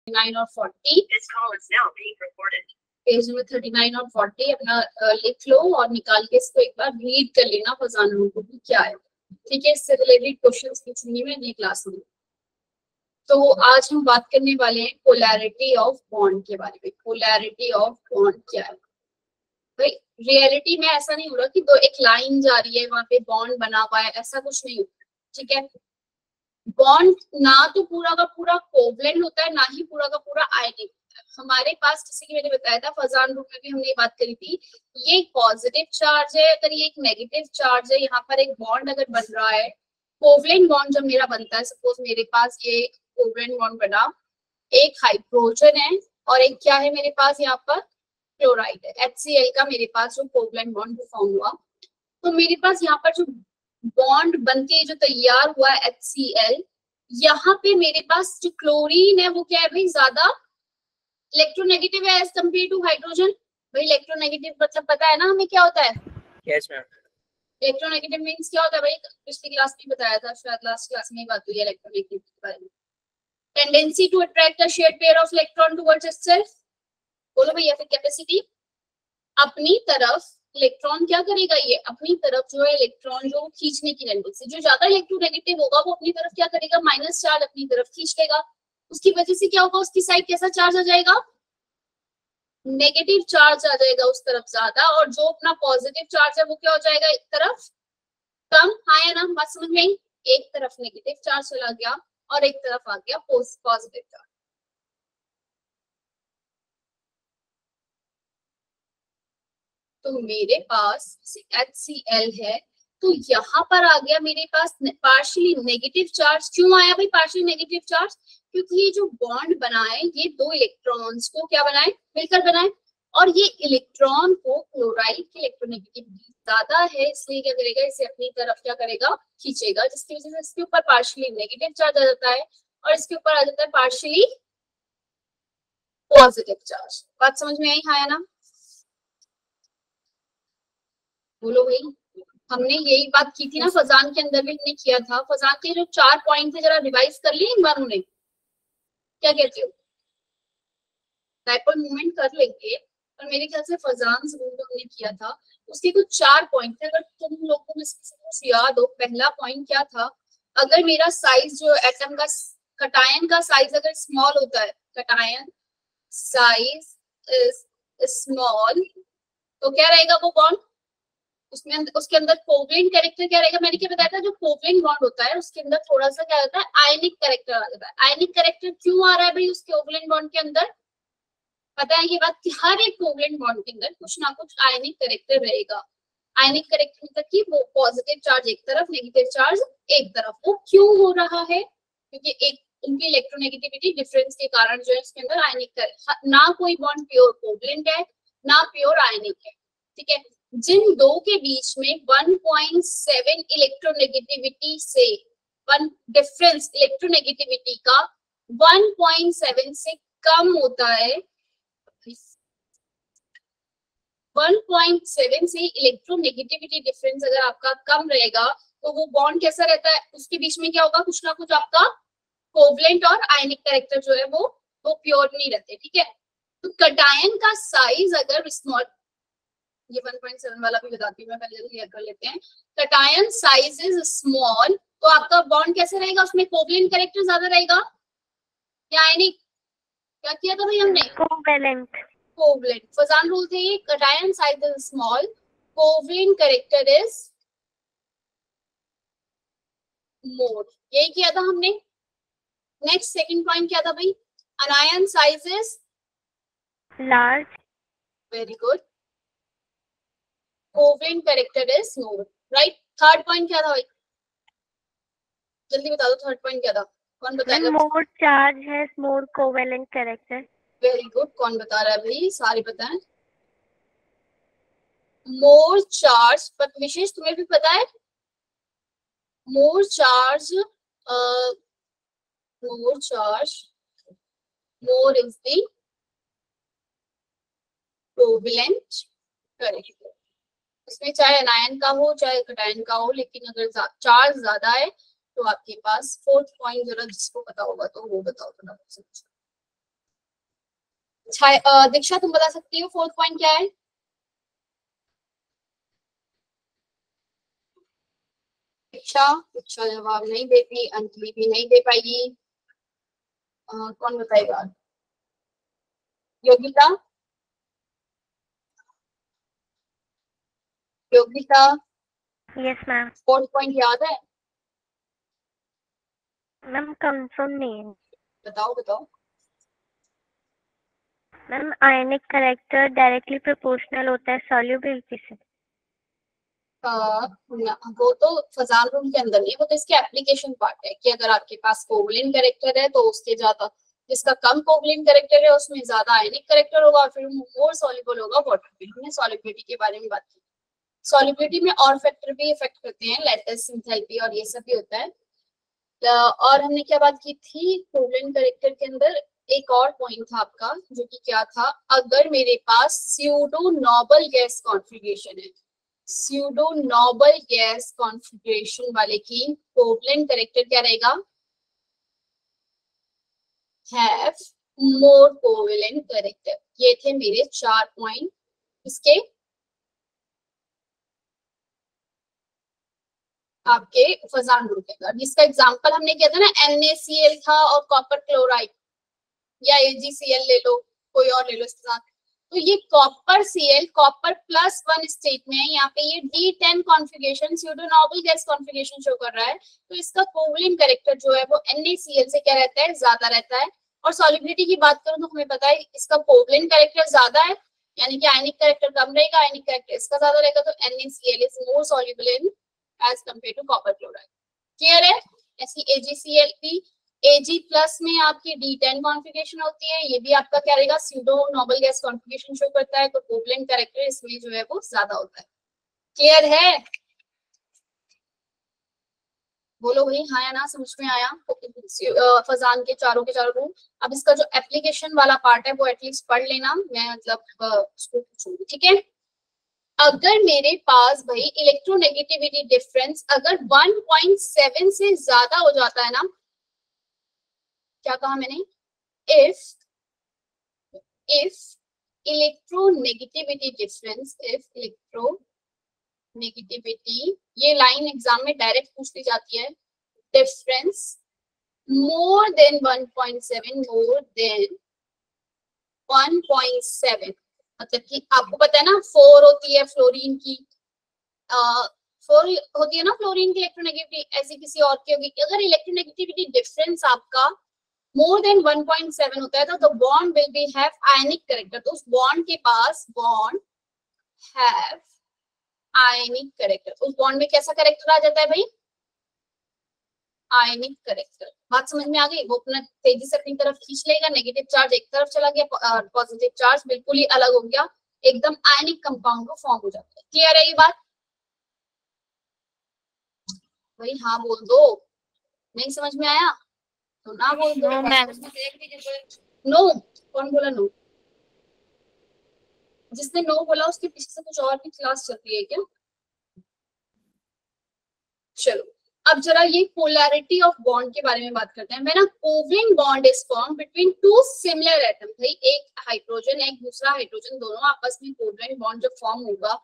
39 और 40 page number 39 और 40 अपना लिख लो और निकाल के इसको एक बार रीड कर लेना फजान रूल को भी क्या है, ठीक है। इससे रिलेटेड क्वेश्चंस पूछूंगी मैं अगली क्लास में। तो आज हम बात करने वाले हैं पोलैरिटी ऑफ बॉन्ड के बारे में। पोलैरिटी ऑफ बॉन्ड क्या है भाई? रियलिटी में ऐसा नहीं हो रहा कि दो एक लाइन जा रही है वहां पे बॉन्ड बना हुआ है, ऐसा कुछ नहीं होता, ठीक है। बॉन्ड ना तो पूरा का पूरा कोवलेंट होता है, ना ही पूरा का पूरा आयनिक। हमारे पास जैसे कि मैंने बताया था फजान रूल में भी हमने ये बात करी थी, ये एक पॉजिटिव चार्ज है, अगर ये एक नेगेटिव चार्ज है, यहाँ पर एक बॉन्ड अगर बन रहा है, कोवलेंट बॉन्ड जब मेरा बनता है, सपोज मेरे पास ये कोवलेंट बॉन्ड बना, एक हाइड्रोजन है और एक क्या है मेरे पास यहाँ पर क्लोराइड है, HCl का मेरे पास जो कोवलेंट बॉन्ड फॉर्म हुआ, तो मेरे पास यहाँ पर जो बॉन्ड बनके जो तैयार हुआ है HCl, यहाँ पे मेरे पास जो क्लोरीन है वो क्या है भाई, ज्यादा इलेक्ट्रोनेगेटिव है एज कम्पेयर टू हाइड्रोजन। भाई इलेक्ट्रोनेगेटिव मतलब पता है ना हमें क्या होता है? Yes ma'am. इलेक्ट्रोनेगेटिव मींस क्या होता है भाई? पिछली क्लास में बताया था, शायद लास्ट क्लास में बात हुई है इलेक्ट्रोनेगेटिव के बारे में। Tendency to attract a shared pair of electron towards itself. बोलो भैया फिर कैपेसिटी, अपनी तरफ इलेक्ट्रॉन क्या करेगा, ये अपनी तरफ जो है इलेक्ट्रॉन जो खींचने की टेंडेंसी, जो ज्यादा इलेक्ट्रोनेगेटिव होगा वो अपनी तरफ क्या करेगा, माइनस चार्ज अपनी तरफ खींच लेगा। उसकी वजह से क्या होगा, उसकी साइड कैसा चार्ज आ जाएगा, नेगेटिव चार्ज आ जाएगा उस तरफ ज्यादा, और जो अपना पॉजिटिव चार्ज है वो क्या हो जाएगा, एक तरफ कम। हाँ या ना, बात समझ में आई? एक तरफ नेगेटिव चार्ज चला गया और एक तरफ आ गया पॉजिटिव चार्ज। तो मेरे पास HCl है, तो यहाँ पर आ गया मेरे पास पार्शियली नेगेटिव चार्ज। क्यों आया भाई पार्शियली नेगेटिव चार्ज? क्योंकि ये जो बॉन्ड बनाए ये दो इलेक्ट्रॉन्स को क्या बनाए, मिलकर बनाए, और ये इलेक्ट्रॉन को क्लोराइड की इलेक्ट्रोनेगेटिविटी ज्यादा है, इसलिए क्या करेगा, इसे अपनी तरफ क्या करेगा, खींचेगा, जिसकी वजह से इसके ऊपर पार्शियली नेगेटिव चार्ज आ जाता है और इसके ऊपर आ जाता है पार्शियली पॉजिटिव चार्ज। बात समझ में आई? हाँ या ना? बोलो भाई। हमने यही बात की थी ना फजान के अंदर भी हमने किया था। फजान के जो 4 पॉइंट थे जरा रिवाइज कर लिए एक बार उन्हें, क्या कहते हो? डायपोल मूवमेंट कर लेंगे, और मेरे ख्याल से फजान से जो हमने किया था उसके कुछ 4 पॉइंट थे, अगर तुम लोगों में से कुछ याद हो। पहला पॉइंट क्या था, अगर मेरा साइज जो एटम का, कटायन का साइज अगर स्मॉल होता है, कटायन साइज इज स्मॉल, तो क्या रहेगा वो बॉन्ड, उसमें उसके अंदर कोवलेंट कैरेक्टर क्या रहेगा? मैंने क्या बताया था, जो कोवलेंट बॉन्ड होता है उसके अंदर थोड़ा सा क्या होता है, आयनिक कैरेक्टर आ जाता है। आयनिक कैरेक्टर क्यों आ रहा है भाई उसके कोवलेंट बॉन्ड के अंदर? पता है ये बात कि हर एक कोवलेंट बॉन्ड के अंदर कुछ ना कुछ आयनिक कैरेक्टर रहेगा। आयनिक कैरेक्टर मतलब कि वो पॉजिटिव चार्ज एक तरफ, नेगेटिव चार्ज एक तरफ। वो क्यों हो रहा है? क्योंकि एक उनकी इलेक्ट्रोनेगेटिविटी डिफरेंस के कारण जो है इसके अंदर आयनिक, ना कोई बॉन्ड प्योर कोवलेंट है ना प्योर आयनिक है, ठीक है। जिन दो के बीच में 1.7 इलेक्ट्रोनेगेटिविटी से, वन डिफरेंस इलेक्ट्रोनेगेटिविटी का 1.7 से कम होता है, 1.7 से इलेक्ट्रोनेगेटिविटी डिफरेंस अगर आपका कम रहेगा तो वो बॉन्ड कैसा रहता है, उसके बीच में क्या होगा, कुछ ना कुछ आपका कोवलेंट और आयनिक कैरेक्टर जो है वो प्योर नहीं रहते, ठीक है। तो कटायन का साइज अगर स्मॉल, ये 1.7 वाला भी बताती हूँ मैं, पहले क्लियर कर लेते हैं। कटायन साइज इज स्मॉल, तो आपका बॉन्ड कैसे रहेगा, उसमें कोवलेंट कैरेक्टर ज्यादा रहेगा या आयनिक? क्या किया था भाई हमने, कोवेलेंट। कोवलेंट। फजान रूल थे ये, cation size is small, covalent character is more, यही किया था हमने। नेक्स्ट सेकंड पॉइंट क्या था भाई, अनायन size is large. Very good, covalent character is more, right. Third point क्या था भाई, जल्दी बता दो, थर्ड पॉइंट क्या था, कौन बताएगा? मोर चार्ज है, मोर कोवेलेंट कैरेक्टर। वेरी गुड, कौन बता रहा है भाई, सारे बताएं। मोर चार्ज, पर विशेष तुम्हें भी पता है, मोर charge, more charge, more is the covalent character. इसमें चाहे अनायन का हो चाहे कटायन का हो, लेकिन अगर चार्ज ज्यादा है तो आपके पास फोर्थ पॉइंट जरा जिसको पता होगा तो वो बताओ थोड़ा। दीक्षा तुम बता सकती हो फोर्थ पॉइंट क्या है? दीक्षा दीक्षा जवाब नहीं देती, अंजलि भी नहीं दे पाएगी। कौन बताएगा? Yogita, Yogita yes ma'am. Fourth point याद है? मैम कंफर्म नहीं है। बताओ बताओ। मैम आयनिक करेक्टर डायरेक्टली प्रोपोर्शनल होता है सॉल्युबिलिटी से। वो तो फजान रूल के अंदर नहीं, वो तो इसके एप्लीकेशन पार्ट है कि अगर आपके पास कोवलेंट कैरेक्टर है तो उसके ज्यादा, जिसका कम कोवलेंट कैरेक्टर है उसमें ज्यादा आयनिक कैरेक्टर होगा, फिर मोर सॉल्युबल होगा वाटर में। हमने सॉल्युबिलिटी के बारे में बात की। सॉल्युबिलिटी में और फैक्टर भी इफेक्ट करते हैं, लैटिस एंथैल्पी और ये सब भी होता है। और हमने क्या बात की थी कोवलेंट कैरेक्टर के अंदर? एक और पॉइंट था आपका जो कि क्या था, अगर मेरे पास स्यूडो नोबल गैस कॉन्फ़िगरेशन है, स्यूडो नोबल गैस कॉन्फ़िगरेशन वाले की कोवलेंट कैरेक्टर क्या रहेगा? Have more covalent character. ये थे मेरे 4 पॉइंट इसके आपके फजान रूल के अंदर, जिसका एग्जांपल हमने किया था ना, NaCl था और कॉपर क्लोराइड, या AgCl ले लो, कोई और ले लो इसके साथ। तो ये copper Cl copper plus 1 state में है, यहाँ पे ये D10 configuration pseudo noble gas configuration show कर रहा है, तो इसका कोवलेंट कैरेक्टर जो है वो NaCl से क्या रहता है? ज्यादा रहता है। और सॉल्युबिलिटी की बात करूं तो हमें पता है इसका कोवलेंट कैरेक्टर ज्यादा है, यानी कि आयनिक कैरेक्टर कम रहेगा, आयनिक कैरेक्टर इसका ज्यादा रहेगा, तो NaCl is more soluble in as compare to copper chloride. Clear है? ऐसी AgCl भी, Ag प्लस में आपकी D10 कॉन्फ़िगरेशन होती है, ये भी आपका क्या रहेगा? Pseudo noble gas configuration show करता है, तो कोवलेंट कैरेक्टर इसमें जो है वो ज्यादा होता है। क्लियर है? बोलो भाई हाँ या ना, समझ में आया? फजान के चारों रूल। अब इसका जो एप्लीकेशन वाला पार्ट है वो एटलीस्ट पढ़ लेना, मैं मतलब उसको पूछूंगी, ठीक है? अगर मेरे पास भाई इलेक्ट्रोनेगेटिविटी डिफरेंस अगर 1.7 से ज्यादा हो जाता है ना, क्या कहा मैंने? If electronegativity difference, if electronegativity, ये लाइन एग्जाम में डायरेक्ट पूछ ली जाती है, difference more than 1.7, more than 1.7, मतलब कि आपको पता है ना 4 होती है फ्लोरीन की, 4 होती है ना फ्लोरीन की इलेक्ट्रोनेगेटिविटी, ऐसी किसी और की होगी। अगर इलेक्ट्रोनेगेटिविटी डिफरेंस आपका मोर देन 1.7 होता है तो bond will be have ionic character, तो उस बॉन्ड के पास बॉन्ड हैव आयनिक कैरेक्टर, उस बॉन्ड में कैसा कैरेक्टर आ जाता है भाई? आयनिक कैरेक्टर। बात समझ में आ गई? वो अपना तेजी से अपनी तरफ खींच लेगा, नेगेटिव चार्ज एक तरफ चला गया, पॉजिटिव चार्ज बिल्कुल ही अलग हो गया, एकदम आयनिक कंपाउंड को फॉर्म हो जाता है। क्लियर है ये बात? भाई हाँ बोल दो, नहीं समझ में आया तो ना बोल दो। नो, कौन बोला नो? जिसने नो बोला उसके पीछे से कुछ और भी क्लास चल रही है क्या? चलो अब जरा ये पोलैरिटी ऑफ बॉन्ड के बारे में बात करते हैं। मैं ना covalent bond is form between two similar atom, भाई एक हाइड्रोजन एक दूसरा हाइड्रोजन, दोनों आपस में कोवलेंट बॉन्ड जब फॉर्म होगा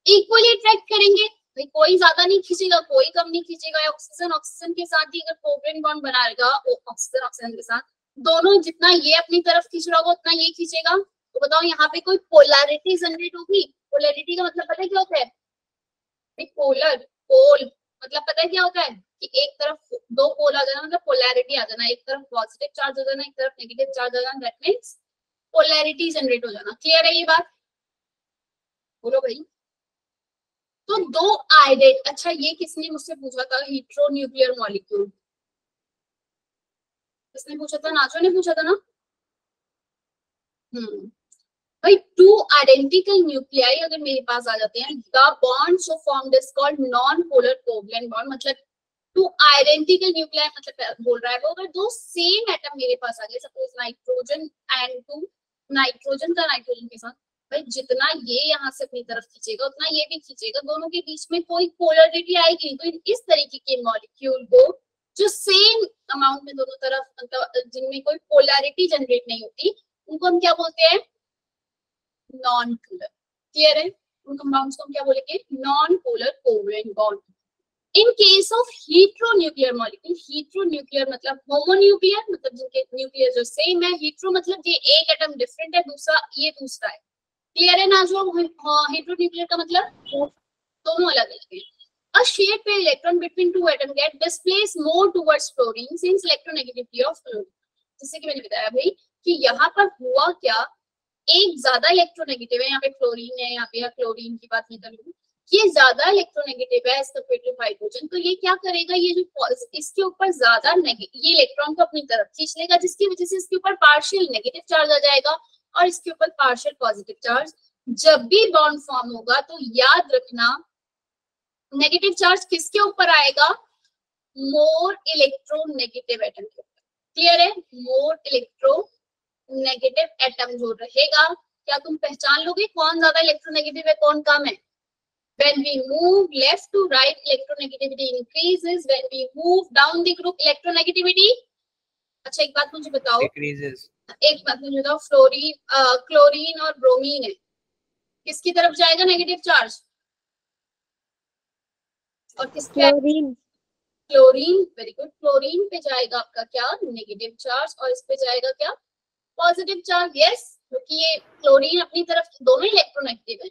इक्वली अट्रैक्ट करेंगे, भाई कोई ज्यादा नहीं खींचेगा कोई कम नहीं खींचेगा। ऑक्सीजन ऑक्सीजन के साथ ही अगर कोवलेंट बॉन्ड बनाएगा, ऑक्सीजन ऑक्सीजन के साथ, दोनों जितना ये अपनी तरफ खींच रहा होगा उतना ये खींचेगा, तो बताओ यहाँ पे कोई पोलैरिटी जनरेट होगी? पोलैरिटी का मतलब पता है क्या होता है? पोलर पोल मतलब पता है क्या होता है कि एक तरफ दो पोल आ जाना, मतलब पोलैरिटी आ जाना, एक तरफ पॉजिटिव चार्ज हो जाना एक तरफ नेगेटिव चार्ज हो जाना, दैट मींस पोलैरिटी जनरेट हो जाना। क्लियर है ये बात? बोलो भाई। तो दो आइडेंट, अच्छा ये किसने मुझसे पूछा था हीट्रो न्यूक्लियर मॉलिक्यूल? किसने पूछा था? नाचो ने पूछा था ना। भाई टू आइडेंटिकल न्यूक्लियाई अगर मेरे पास आ जाते हैं, the bond so formed is called non polar covalent bond. मतलब टू आइडेंटिकल न्यूक्लियाई मतलब बोल रहा है वो, अगर दो सेम एटम मेरे पास आ गए, suppose nitrogen and two, nitrogen का नाइट्रोजन के साथ, भाई जितना ये यहाँ से अपनी तरफ खींचेगा उतना ये भी खींचेगा, दोनों के बीच में कोई पोलरिटी आएगी। तो इस तरीके के मॉलिक्यूल को जो सेम अमाउंट में दोनों तरफ मतलब जिनमें कोई पोलैरिटी जनरेट नहीं होती, उनको हम क्या बोलते हैं, नॉन पोलर। क्लियर है, उन कंपाउंड्स को हम क्या बोलेंगे, non polar covalent bond. In case of heteronuclear molecule, heteronuclear मतलब होमोन्यूक्लियर मतलब जिनके न्यूक्लियर जो सेम है, हीट्रो मतलब ये एक एटम डिफरेंट है, दूसरा ये दूसरा है। क्लियर है ना, जो हीट्रोन्यूक्लियर का मतलब दोनों अलग अलग है। A shared pair electron between two atoms get displaced more towards fluorine since electronegativity of fluorine। जैसे कि मैंने बताया भाई कि यहाँ पर हुआ क्या, एक ज्यादा इलेक्ट्रोनेगेटिव है, यहाँ पे फ्लोरीन है, यहाँ पे क्लोरीन की बात नहीं कर रही हूँ, ये ज्यादा इलेक्ट्रोनेगेटिव है एज कम्पेयर टू हाइड्रोजन। तो ये क्या करेगा, ये जो इसके ऊपर ज्यादा ये इलेक्ट्रॉन को अपनी तरफ खींच लेगा, जिसकी वजह से इसके ऊपर पार्शियल नेगेटिव चार्ज आ जाएगा और इसके ऊपर पार्शियल पॉजिटिव चार्ज। जब भी बॉन्ड फॉर्म होगा तो याद रखना नेगेटिव चार्ज किसके ऊपर आएगा, मोर इलेक्ट्रोनेगेटिव एटम के ऊपर। क्लियर है, मोर इलेक्ट्रोनेगेटिव एटम जो रहेगा, क्या तुम पहचान लोगे कौन ज्यादा इलेक्ट्रोनेगेटिव है कौन कम है। When we move left to right, electronegativity increases. When we move down the group, electronegativity अच्छा एक बात मुझे बताओ, decreases। एक बात मुझे बताओ, क्लोरीन और ब्रोमीन है, किसकी तरफ जाएगा नेगेटिव चार्ज और किसके, क्लोरीन। वेरी गुड, क्लोरीन पे जाएगा आपका क्या, नेगेटिव चार्ज, और इस पे जाएगा क्या, पॉजिटिव चार्ज। यस, क्योंकि ये क्लोरीन अपनी तरफ दोनों इलेक्ट्रोनेगेटिव है,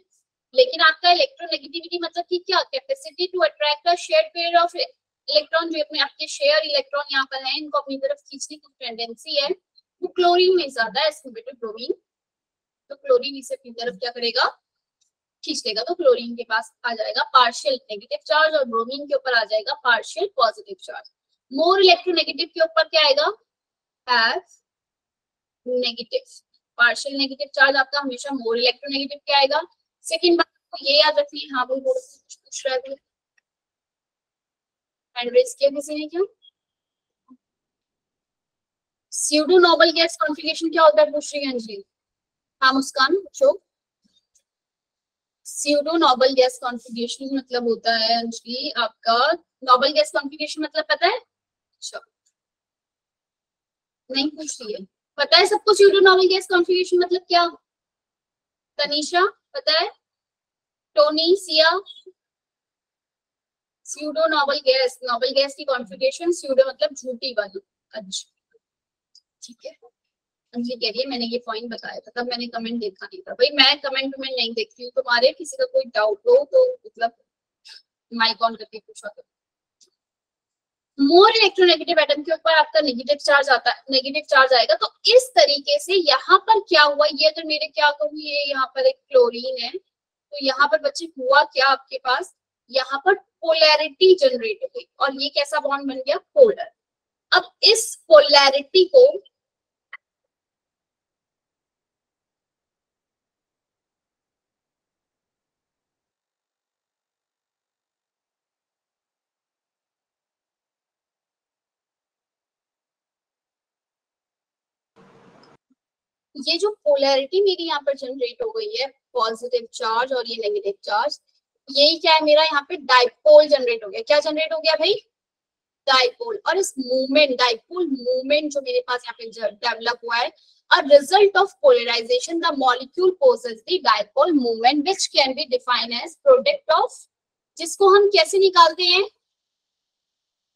लेकिन आपका इलेक्ट्रोनेगेटिविटी मतलब कि क्या, capacity to attract a shared pair of electron, जो अपने आपके शेयर इलेक्ट्रॉन यहाँ पर है, इनको अपनी तरफ खींचने की टेंडेंसी है, वो क्लोरीन में ज्यादा है एज कम्पेयर टू ब्रोमीन। तो क्लोरीन इसे अपनी तरफ क्या करेगा, खींच लेगा, तो क्लोरीन के पास आ जाएगा पार्शियल नेगेटिव चार्ज और ब्रोमीन के ऊपर आ जाएगा partial positive charge. More electronegative के ऊपर क्या आएगा, have negative, partial negative charge आपका हमेशा मोर इलेक्ट्रोनेगेटिव क्या आएगा। सेकंड बात तो ये याद रखनी है, हाँ वो कुछ पूछ रहा है, हैंड रेज किया किसी ने क्या, स्यूडो नोबल गैस कॉन्फ़िगरेशन क्या होता है पूछ रही है अंजलि। हाँ मुस्कान पूछो, स्यूडो नोबल गैस कॉन्फ़िगरेशन मतलब होता है अंजलि आपका, नोबल गैस कॉन्फ़िगरेशन मतलब पता है, अच्छा नहीं पूछ रही है, पता है सबको स्यूडो नोबल गैस कॉन्फ़िगरेशन मतलब क्या, तनीषा पता है, Tony, Siya, pseudo noble gas की कॉन्फ़िगरेशन, स्यूडो मतलब झूठी वाली। अच्छा ठीक है, अंजलि कह रही है मैंने ये पॉइंट बताया था, तब मैंने कमेंट देखा नहीं था। भाई मैं कमेंट में नहीं देखती हूँ, तुम्हारे किसी का कोई डाउट हो तो मतलब माइक ऑन करके पूछा करो। मोर इलेक्ट्रोनेगेटिव एटम के ऊपर आपका नेगेटिव चार्ज आता है, नेगेटिव चार्ज आएगा। तो इस तरीके से यहाँ पर क्या हुआ, ये अगर मेरे क्या कहूँ, ये यहाँ पर एक क्लोरीन है, तो यहाँ पर बच्चे हुआ क्या आपके पास, यहाँ पर पोलैरिटी जनरेट हो गई और ये कैसा बॉन्ड बन गया, पोलर। अब इस पोलैरिटी को ये जो पोलैरिटी मेरी यहाँ पर जनरेट हो गई है, पॉजिटिव चार्ज और ये नेगेटिव चार्ज, यही क्या है मेरा यहाँ पे डाइपोल जनरेट हो गया। क्या जनरेट हो गया भाई, डाइपोल। और इस मूवमेंट, डाइपोल मूवमेंट जो मेरे पास यहाँ पे डेवलप हुआ है, a result of polarization the molecule possesses the dipole moment which can be defined as product of, जिसको हम कैसे निकालते हैं,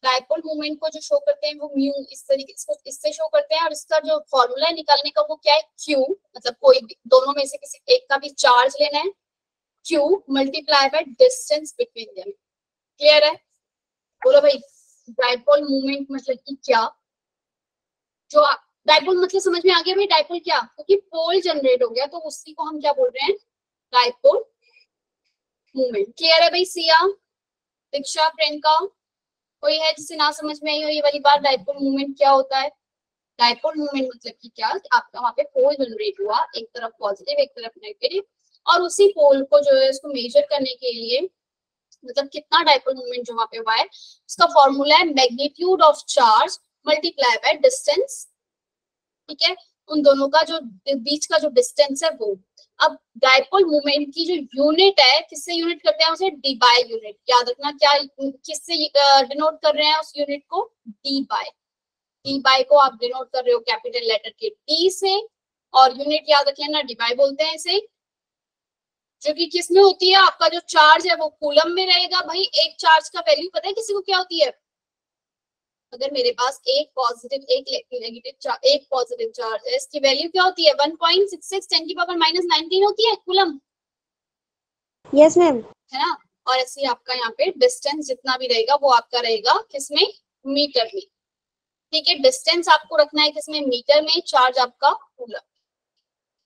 डाइपोल मूवमेंट को जो शो करते हैं वो म्यू, इस तरीके इससे शो करते हैं, और इसका जो फॉर्मूला है निकालने का वो क्या है, क्यू, मतलब कोई दोनों में से किसी एक का भी चार्ज लेना है, Q multiply by distance between them. Clear है, बोलो भाई डाइपोल मूवमेंट मतलब कि क्या, जो डाइपोल मतलब समझ में आ गया भाई, डाइपोल क्या, क्योंकि पोल जनरेट हो गया तो उसी को हम क्या बोल रहे हैं, डाइपोल मूवमेंट। क्लियर है भाई, सिया, दीक्षा, प्रियंका, कोई है जिसे ना समझ में आई हो ये वाली बात, डाइपोल मूवमेंट क्या होता है। डाइपोल मूवमेंट मतलब कि क्या, आपका वहां पे पोल जनरेट हुआ, एक तरफ पॉजिटिव एक तरफ नेगेटिव, और उसी पोल को जो है उसको मेजर करने के लिए, मतलब कितना डाइपोल मूवमेंट जो वहां पे हुआ है, उसका फॉर्मूला है magnitude of charge multiply by distance. ठीक है, उन दोनों का जो बीच का जो डिस्टेंस है वो। अब डाइपोल मूवमेंट की जो यूनिट है, किससे यूनिट करते हैं उसे, डी बाय यूनिट। याद रखना क्या, किससे डिनोट कर रहे हैं उस यूनिट को, डी बाय। डी बाय को आप डिनोट कर रहे हो कैपिटल लेटर के टी से, और यूनिट याद रख लेना, डिबाई बोलते हैं इसे, जो कि किस में होती है, आपका जो चार्ज है वो कूलम में रहेगा। भाई एक चार्ज का वैल्यू पता है किसी को क्या होती है? अगर मेरे पास एक पॉजिटिव एक नेगेटिव एक पॉजिटिव चार्ज है, इसकी वैल्यू क्या होती है? 1.66 10 की पावर -19 होती है कूलम। Yes ma'am. है ना? और ऐसे आपका यहाँ पे डिस्टेंस जितना भी रहेगा वो आपका रहेगा किसमें? मीटर में। ठीक है, डिस्टेंस आपको रखना है किसमें? मीटर में। चार्ज आपका कूलम।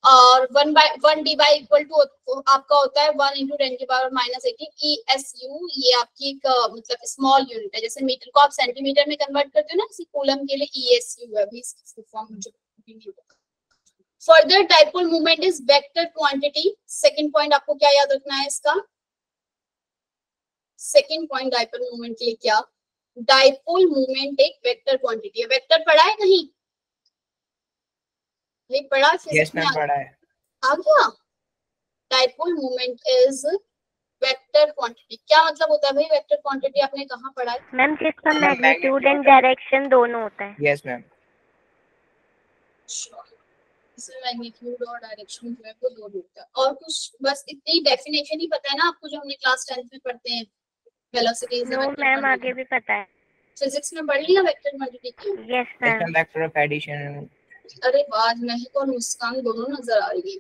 और 1/1 टू आपका होता है 1 × 10 की पावर -18 ESU। ये आपकी एक मतलब स्मॉल यूनिट है। जैसे मीटर को आप सेंटीमीटर में कन्वर्ट करते हो ना, इसी कूलम के लिए ESU है। अभी इसकी फॉर्म मुझे नहीं पता। Further dipole movement is vector quantity. Second point आपको क्या याद रखना है इसका? सेकंड पॉइंट डाइपोल मूवमेंट के लिए क्या? डाइपोल मूवमेंट एक वेक्टर क्वांटिटी है। वेक्टर पढ़ा है कहीं? नहीं पढ़ा? यस मैम पढ़ा है। आ गया। Dipole movement is vector quantity. क्या मतलब होता है भाई वेक्टर क्वांटिटी? आपने कहाँ पढ़ा है? मैम जिसका मैग्नीट्यूड एंड डायरेक्शन दोनों होता है। Yes ma'am. इसमें मैग्नीट्यूड और डायरेक्शन जो है वो दोनों होता है। और कुछ बस इतनी डेफिनेशन ही पता है ना आपको, जो हमने क्लास 10th में पढ़ते हैं, वेलोसिटीज। नो मैम आगे भी पता है। फिजिक्स में पढ़ लिया वेक्टर क्वांटिटी की? Yes ma'am. Vector of addition. अरे बाद महक और मुस्कान दोनों नजर आ रही है।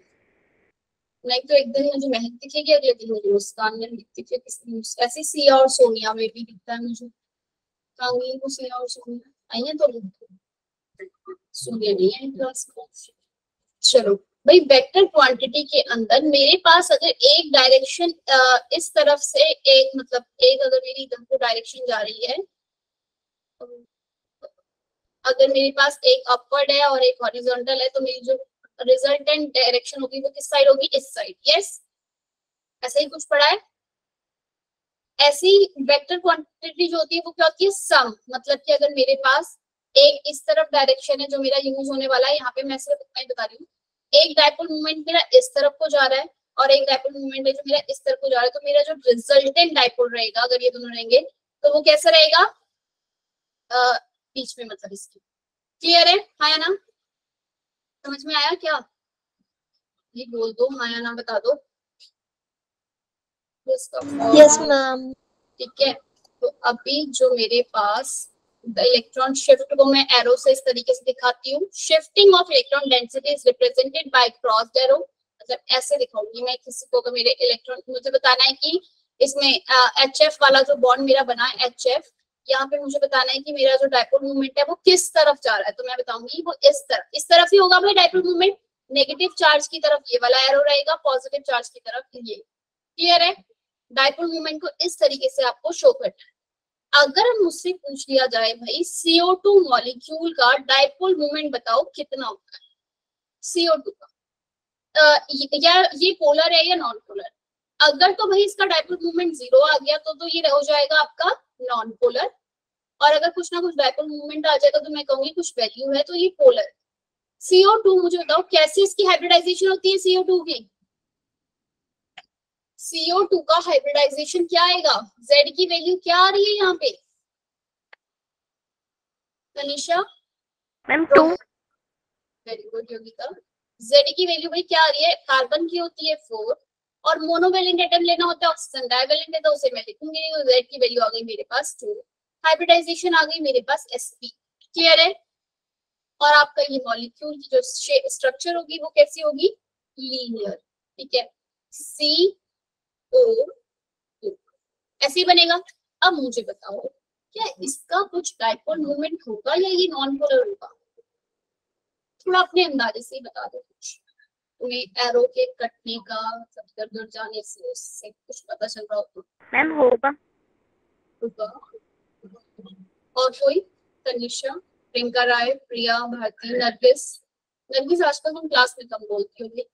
नहीं तो एक दिन मुझे महक दिखेगी, अगले दिन मुझे मुस्कान में दिखेगी। ऐसी सिया और सोनिया में भी दिखता है मुझे। कांगी को सिया और सोनिया आई है तो सोनिया नहीं है क्लास में। चलो भाई, वेक्टर क्वांटिटी के अंदर मेरे पास अगर एक डायरेक्शन इस तरफ से एक मतलब एक अगर मेरी इधर को डायरेक्शन जा रही है, अगर मेरे पास एक अपवर्ड है और एक हॉरिजॉन्टल है, तो मेरी जो रिजल्टेंट डायरेक्शन होगी वो किस साइड होगी? इस साइड। यस, ऐसे ही कुछ पढ़ा है। ऐसी वेक्टर क्वांटिटी जो होती है वो क्या होती है? सम। मतलब कि अगर मेरे पास एक इस तरफ डायरेक्शन है जो मेरा यूज होने वाला है, यहाँ पे मैं सिर्फ इतना ही बता रही हूँ, एक डाइपोल मूवमेंट मेरा इस तरफ को जा रहा है और एक डाइपोल मूवमेंट है जो मेरा इस तरफ को जा रहा है, तो मेरा जो रिजल्टेंट डाइपोल रहेगा, अगर ये दोनों रहेंगे, तो वो कैसा रहेगा? बीच में, मतलब इसकी। क्लियर है? हाँ या ना? समझ में आया क्या? ये बोल दो हाँ या ना, बता दो। Yes ma'am. ठीक है, तो अभी जो मेरे पास इलेक्ट्रॉन शिफ्ट को मैं एरो से इस तरीके से दिखाती हूँ। Shifting of electron density is represented by crossed arrow. मतलब ऐसे दिखाऊंगी मैं किसी को, अगर मेरे इलेक्ट्रॉन, मुझे बताना है कि इसमें HF वाला जो बॉन्ड मेरा बना है HF, यहाँ पे मुझे बताना है कि मेरा जो डाइपोल मूवमेंट है वो किस तरफ जा रहा है। तो मैं बताऊंगी वो इस तरफ ही होगा भाई डाइपोल मूवमेंट। नेगेटिव चार्ज की तरफ ये वाला एरो रहेगा, पॉजिटिव चार्ज की तरफ ये। क्लियर है? डाइपोल मूवमेंट को इस तरीके से आपको शो करना है। अगर मुझसे पूछ लिया जाए भाई CO2 मॉलिक्यूल का डाइपोल मूवमेंट बताओ कितना होता है CO2 का, या ये पोलर है या नॉन पोलर? अगर तो भाई इसका डाइपोल मूवमेंट 0 आ गया तो ये हो जाएगा आपका नॉन पोलर। और अगर कुछ ना कुछ डाइपोल मूवमेंट आ जाएगा तो मैं कहूंगी कुछ वैल्यू है तो ये पोलर। CO2 मुझे बताओ कैसे इसकी हाइब्रिडाइजेशन होती है? CO2 की CO2 का हाइब्रिडाइजेशन क्या आएगा? Z की वैल्यू क्या आ रही है यहाँ पे? Tanisha ma'am 2। Very good Yogita. Z की वैल्यू भाई क्या आ रही है? कार्बन की होती है 4 और मोनोवेलेंट एटम लेना होता है ऑक्सीजन। डाइवेलेंट है तो उसे मैं लिखूंगी। Z की वैल्यू आ गई मेरे पास 2। हाइब्रिडाइजेशन आ गई मेरे पास sp। क्लियर है? और आपका ये मॉलिक्यूल की जो स्ट्रक्चर होगी वो कैसी होगी? लीनियर। ठीक है, CO2 ऐसे ही बनेगा। अब मुझे बताओ क्या इसका कुछ डाइपोल मूवमेंट होगा या ये नॉन पोलर होगा? थोड़ा अपने अंदाजे से ही बता दो कुछ। तुम्हें एरो के कटने का इधर उधर जाने से उससे कुछ पता चल रहा हो तो? मैम होगा। और कोई? तनिषा, प्रियंका राय, प्रिया, भारती, नरगिस। नरगिस आजकल तुम क्लास में कम बोलती होगी।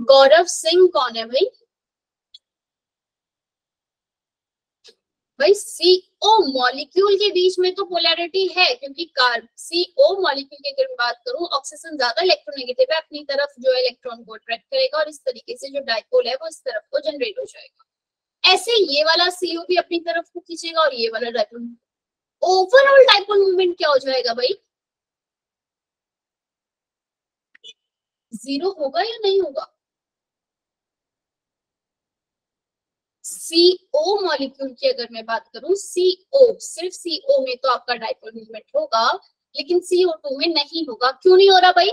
गौरव सिंह कौन है भाई? भाई CO मॉलिक्यूल के बीच में तो पोलैरिटी है, क्योंकि CO मॉलिक्यूल की अगर बात करूं, ऑक्सीजन ज्यादा इलेक्ट्रोनेगेटिव है, अपनी तरफ जो इलेक्ट्रॉन को अट्रैक्ट करेगा और इस तरीके से जो डाइपोल है वो इस तरफ को जनरेट हो जाएगा। ऐसे ये वाला CO भी अपनी तरफ को खींचेगा और ये वाला डाइपोल। ओवरऑल डाइपोल मूवमेंट क्या हो जाएगा भाई? जीरो होगा या नहीं होगा? CO मॉलिक्यूल की अगर मैं बात करूं, CO सिर्फ CO में तो आपका डाइपोल मूवमेंट होगा, लेकिन CO2 में नहीं होगा। क्यों नहीं हो रहा भाई?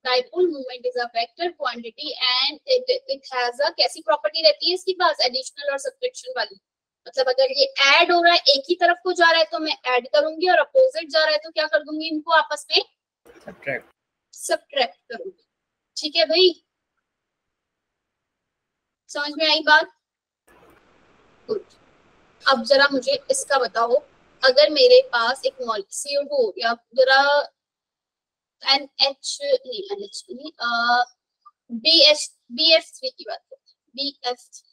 Dipole movement is a vector quantity and it has a कैसी प्रॉपर्टी रहती है इसके पास? एडिशनल और सब्ट्रैक्शन वाली। मतलब अगर ये ऐड हो रहा है, एक ही तरफ को जा रहा है तो मैं ऐड करूंगी, और अपोजिट जा रहा है तो क्या कर दूंगी? इनको आपस में सब्ट्रैक्ट करूंगी। ठीक है भाई, समझ में आई बात? गुड। अब जरा मुझे इसका बताओ, अगर मेरे पास एक CO2 या जरा NH नहीं, NH नहीं, BF3 की बात करते हैं, BF3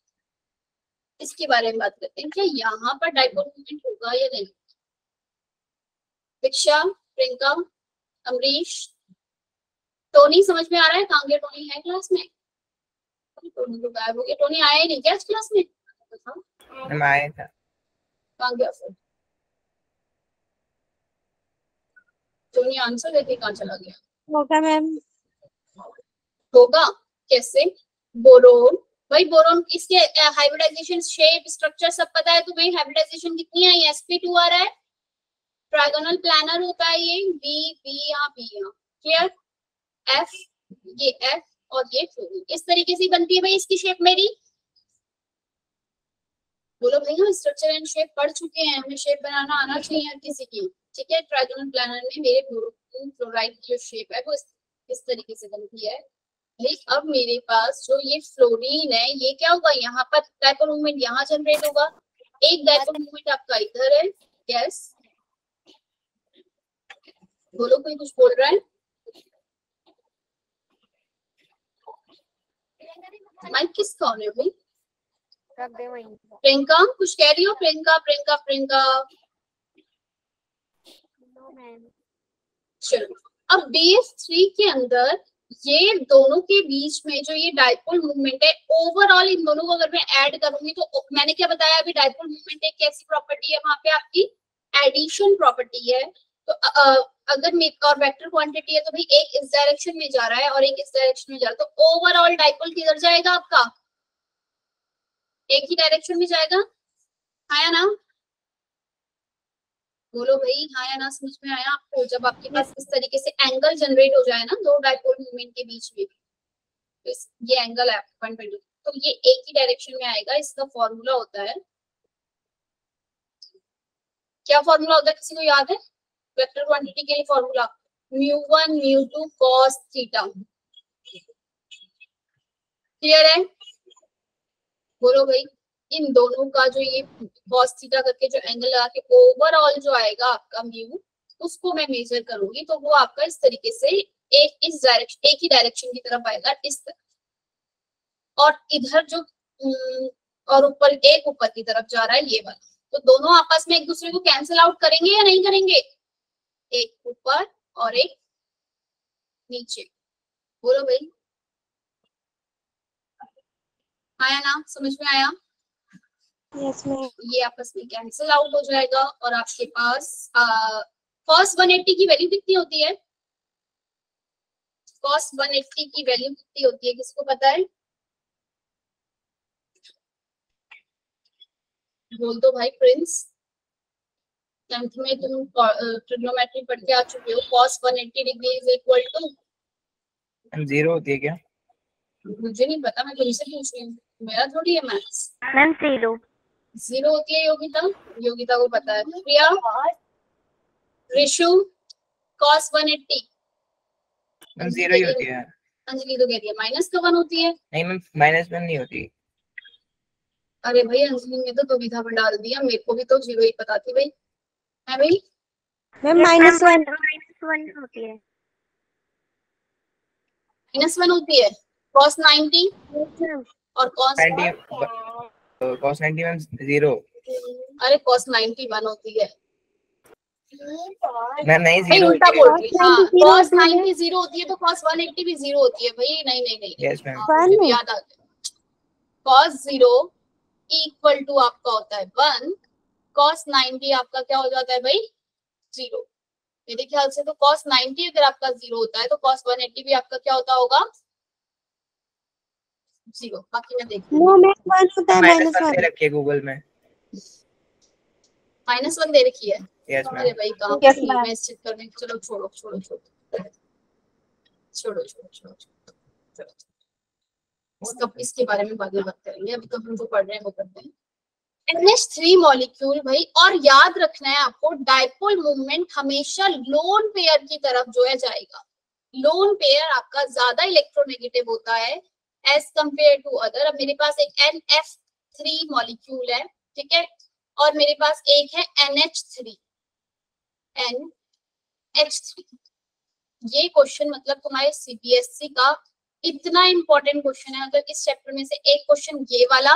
इसके बारे में बात करते हैं। क्या यहाँ पर डाइपोल मूवमेंट होगा या नहीं? दीक्षा, प्रियंका, अमरीश, टोनी समझ में आ रहा है? कहाँ गया टोनी? है क्लास में? टोनी तो गायब हो गया। टोनी आया ही नहीं क्या इस क्लास में? मैं आया था। कहाँ गया फिर? टोनी आंसर देके कहाँ चला गया? होगा मैम। होगा कैसे? बोरोन, भाई बोरोन इसके हाइब्रिडाइजेशन शेप स्ट्रक्चर सब पता है तुम्हें? हाइब्रिडाइजेशन कितनी आई है? sp2 आ रहा है, ट्रायगोनल प्लानर होता है ये, बी बी यहाँ बी यहाँ, क्लियर? एफ, ये एफ और ये फ्लोरीन, इस तरीके से बनती है भाई इसकी शेप मेरी। बोलो भाई हम स्ट्रक्चर एंड शेप पढ़ चुके हैं, हमें शेप बनाना आना चाहिए हर किसी की। ठीक है, ट्रायगोनल प्लानर में मेरे बोरोन फ्लोराइड की जो शेप है वो इस तरीके से बनती है। लेकिन अब मेरे पास जो ये फ्लोरीन है, ये क्या होगा? यहाँ पर डाइपोल मूवमेंट यहाँ जनरेट होगा, एक डाइपोल मूवमेंट आपका इधर है। यस, बोलो कोई कुछ बोल रहा है? माइक किसका ऑन है भाई? प्रियंका कुछ कह रही हो? प्रियंका प्रियंका प्रियंका चलो, अब BF3 के अंदर ये दोनों के बीच में जो ये डाइपोल मूवमेंट है, ओवरऑल इन दोनों को अगर मैं ऐड करूंगी तो मैंने क्या बताया अभी? डाइपोल मूवमेंट एक कैसी प्रॉपर्टी है? वहां पे आपकी एडिशन प्रॉपर्टी है। तो अगर और वेक्टर क्वांटिटी है तो भाई एक इस डायरेक्शन में जा रहा है और एक इस डायरेक्शन में जा रहा है, तो ओवरऑल डाइपोल किधर जाएगा आपका? एक ही डायरेक्शन में जाएगा। हाँ या ना? बोलो भाई हाँ या ना? समझ में आया आपको? जब आपके पास इस तरीके से एंगल जनरेट हो जाए ना दो डाइपोल मूवमेंट के बीच में, तो ये एंगल है 120, तो ये एक ही डायरेक्शन में आएगा। इसका फॉर्मूला होता है, क्या फॉर्मूला होता है किसी को याद है? वेक्टर क्वांटिटी के लिए फॉर्मूला μ1 μ2 cos थीटा। क्लियर है? बोलो भाई, इन दोनों का जो ये cos थीटा करके जो एंगल लगा के ओवरऑल जो आएगा आपका म्यू, उसको मैं मेजर करूंगी तो वो आपका इस तरीके से एक ही डायरेक्शन की तरफ आएगा, इस तरफ। और इधर जो और ऊपर एक ऊपर की तरफ जा रहा है ये वाला, तो दोनों आपस में एक दूसरे को कैंसिल आउट करेंगे या नहीं करेंगे? एक ऊपर और एक नीचे। बोलो भाई आया ना? समझ में आया? Yes ma'am. ये आपस में कैंसिल आउट हो जाएगा और आपके पास cos 180 की वैल्यू कितनी होती है? cos 180 की वैल्यू कितनी होती है, किसको पता है? बोल दो भाई प्रिंस, 10th में तुम ट्रिग्नोमेट्री पढ़ के आ चुके हो। cos 180 degree is equal to 0 होती है क्या? मुझे नहीं पता, मैं तुमसे पूछ रही हूँ, मेरा थोड़ी है मैथ्स। मैम 0 होती है योगिता, योगिता को पता है। प्रिया, ऋषु, cos 180 मैम 0 ही होती है। अंजलि तो कह रही है माइनस का 1 होती है। नहीं मैम, -1 नहीं होती। अरे भाई अंजलि ने तो दुविधा में डाल दिया, मेरे को भी तो 0 ही पता थी भाई। है भाई? मैम -1 होती है। -1 होती है cos 90 और cos 90 cos 90 मैम 0। अरे cos 90 1 होती है। मैम नहीं भाई 0 उल्टा होती है। बोल रही है। हाँ, cos 90 0 होती है तो cos 180 भी 0 होती है भाई। नहीं नहीं नहीं, यस मैम। मुझे भी याद आ गया। cos 0 इक्वल टू आपका होता है 1, cos 90 आपका क्या हो जाता है भाई? 0। मेरे ख्याल से तो cos 90 अगर आपका 0 होता है तो cos 180 भी आपका क्या होता होगा, 0। बाकी मैं देख नो मैम 1 होता है माइनस वन -1। दे रखी है गूगल में। -1 दे रखी है। यस अरे मैम। भाई कहाँ Yes, थी ma'am. मैं इस चेक करने, चलो छोड़ो छोड़ो छोड़ो छोड़ो छोड़ो छोड़ो छोड़ो, इसके बारे में बाद में बात करेंगे, अभी तो हम जो पढ़ रहे हैं वो करते हैं। NH3 मॉलिक्यूल भाई, और याद रखना है आपको डाइपोल मूवमेंट हमेशा लोन पेयर की तरफ जो है जाएगा। लोन पेयर आपका ज्यादा इलेक्ट्रोनेगेटिव होता है एज कंपेयर टू अदर। अब मेरे पास एक NF3 मॉलिक्यूल है, ठीक है, और मेरे पास एक है NH3। ये क्वेश्चन मतलब तुम्हारे CBSE का इतना इंपॉर्टेंट क्वेश्चन है। अगर इस चैप्टर में से एक क्वेश्चन ये वाला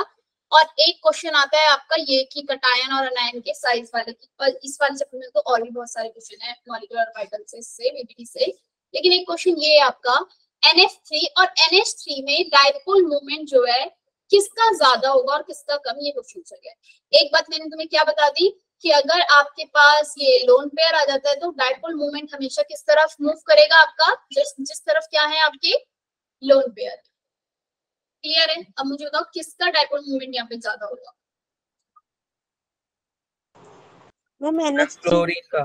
और एक क्वेश्चन आता है आपका ये कि कटायन और अनायन के साइज वाले की, और इस वाले चैप्टर में तो और भी बहुत सारे क्वेश्चन है मॉलिक्यूलर ऑर्बिटल से VBD से, लेकिन एक क्वेश्चन ये है आपका NF3 और NH3 में डाइपोल मूवमेंट जो है किसका ज्यादा होगा और किसका कम, ये क्वेश्चन चल गया। एक बात मैंने तुम्हें क्या बता दी कि अगर आपके पास ये लोन पेयर आ जाता है तो डाइपोल मूवमेंट हमेशा किस तरफ मूव करेगा आपका, जिस तरफ क्या है आपके लोन पेयर। क्लियर है? अब मुझे बताओ किसका डाइपोल मूवमेंट यहाँ पे ज्यादा होगा। Ma'am NH3। क्लोरीन का।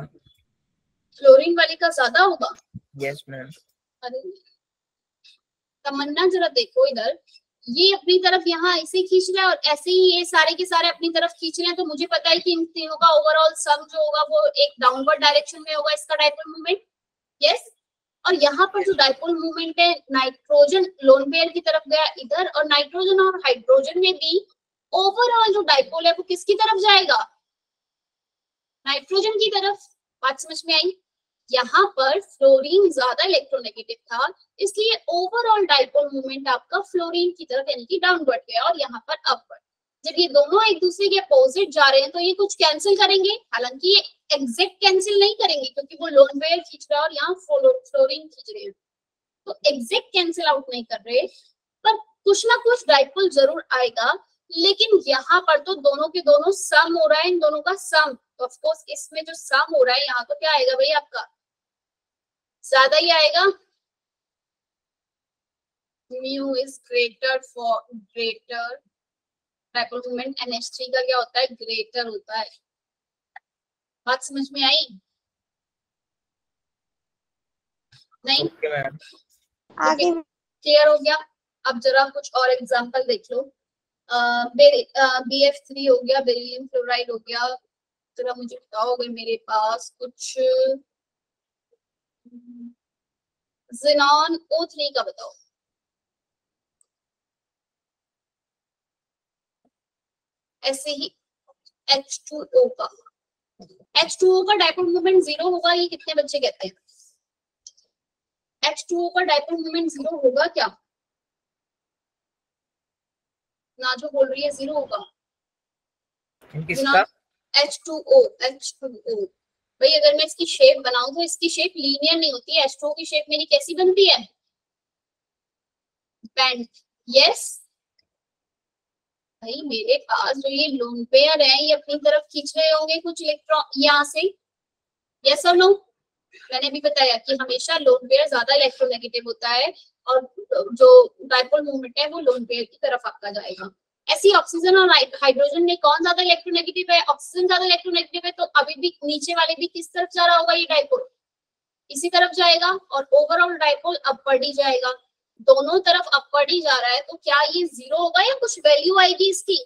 क्लोरीन वाले का ज्यादा होगा। Yes ma'am. अरे तमन्ना जरा देखो इधर, ये अपनी तरफ यहाँ ऐसे खींच रहा है और ऐसे ही ये सारे के सारे अपनी तरफ खींच रहे हैं, तो मुझे पता है कि इन तीनों का ओवरऑल सम जो होगा वो एक डाउनवर्ड डायरेक्शन में होगा इसका डाइपोल मूवमेंट। यस, और यहाँ पर जो डाइपोल मूवमेंट है नाइट्रोजन लोन पेयर की तरफ गया इधर, और नाइट्रोजन और हाइड्रोजन में भी ओवरऑल जो डाइपोल है वो किसकी तरफ जाएगा, नाइट्रोजन की तरफ। बात समझ में आई? यहाँ पर फ्लोरीन ज्यादा इलेक्ट्रोनेगेटिव था, इसलिए ओवरऑल डाइपोल मूवमेंट आपका फ्लोरीन की तरफ यानी कि डाउनवर्ड गया और यहाँ पर अपवर्ड। जब ये दोनों एक दूसरे के अपोजिट जा रहे हैं तो ये कुछ कैंसिल करेंगे, हालांकि ये एग्जैक्ट कैंसिल नहीं करेंगे क्योंकि वो लोन पेयर खींच रहा है और यहाँ फ्लोरीन खींच रहे हैं, तो एग्जैक्ट कैंसिल आउट नहीं कर रहे, पर कुछ ना कुछ डाइपोल जरूर आएगा। लेकिन यहाँ पर तो दोनों के दोनों सम हो रहा है, इन दोनों का सम, तो ऑफ कोर्स इसमें जो सम हो रहा है यहाँ तो क्या आएगा भाई आपका, ज्यादा ही आएगा। Mu is greater for greater dipole movement, NH3 का क्या होता है, ग्रेटर होता है। बात समझ में आई? नहीं? Okay ma'am. आगे क्लियर हो गया? अब जरा कुछ और एग्जांपल देख लो। BF3 हो गया, बेरिलियम फ्लोराइड हो गया। जरा मुझे बताओ अगर मेरे पास कुछ ज़ेनॉन O3 का बताओ। ऐसे ही H2O का, H2O का डाइपोल मूवमेंट 0 होगा, ये कितने बच्चे कहते हैं H2O का डाइपोल मूवमेंट 0 होगा क्या? ना जो बोल रही है 0 होगा। किसका? H2O भाई, अगर मैं इसकी शेप बनाऊं तो इसकी शेप लीनियर नहीं होती है। H2O की शेप मेरी कैसी बनती है, बैंड। यस भाई, मेरे पास जो ये लोन पेयर है ये अपनी तरफ खींच रहे होंगे कुछ इलेक्ट्रॉन यहाँ से। यस और नो? मैंने भी बताया कि हमेशा लोन पेयर ज्यादा इलेक्ट्रोनेगेटिव होता है और जो डाइपोल मूवमेंट है वो लोन पेयर की तरफ आपका जाएगा। ऐसी ऑक्सीजन और हाइड्रोजन में कौन ज्यादा इलेक्ट्रोनेगेटिव है, ऑक्सीजन ज्यादा इलेक्ट्रोनेगेटिव है, तो अभी भी नीचे वाले भी किस तरफ जा रहा होगा, ये डाइपोल इसी तरफ जाएगा और ओवरऑल डाइपोल अपवर्ड ही जाएगा। दोनों तरफ अपवर्ड ही जा रहा है, तो क्या ये 0 होगा या कुछ वैल्यू आएगी इसकी?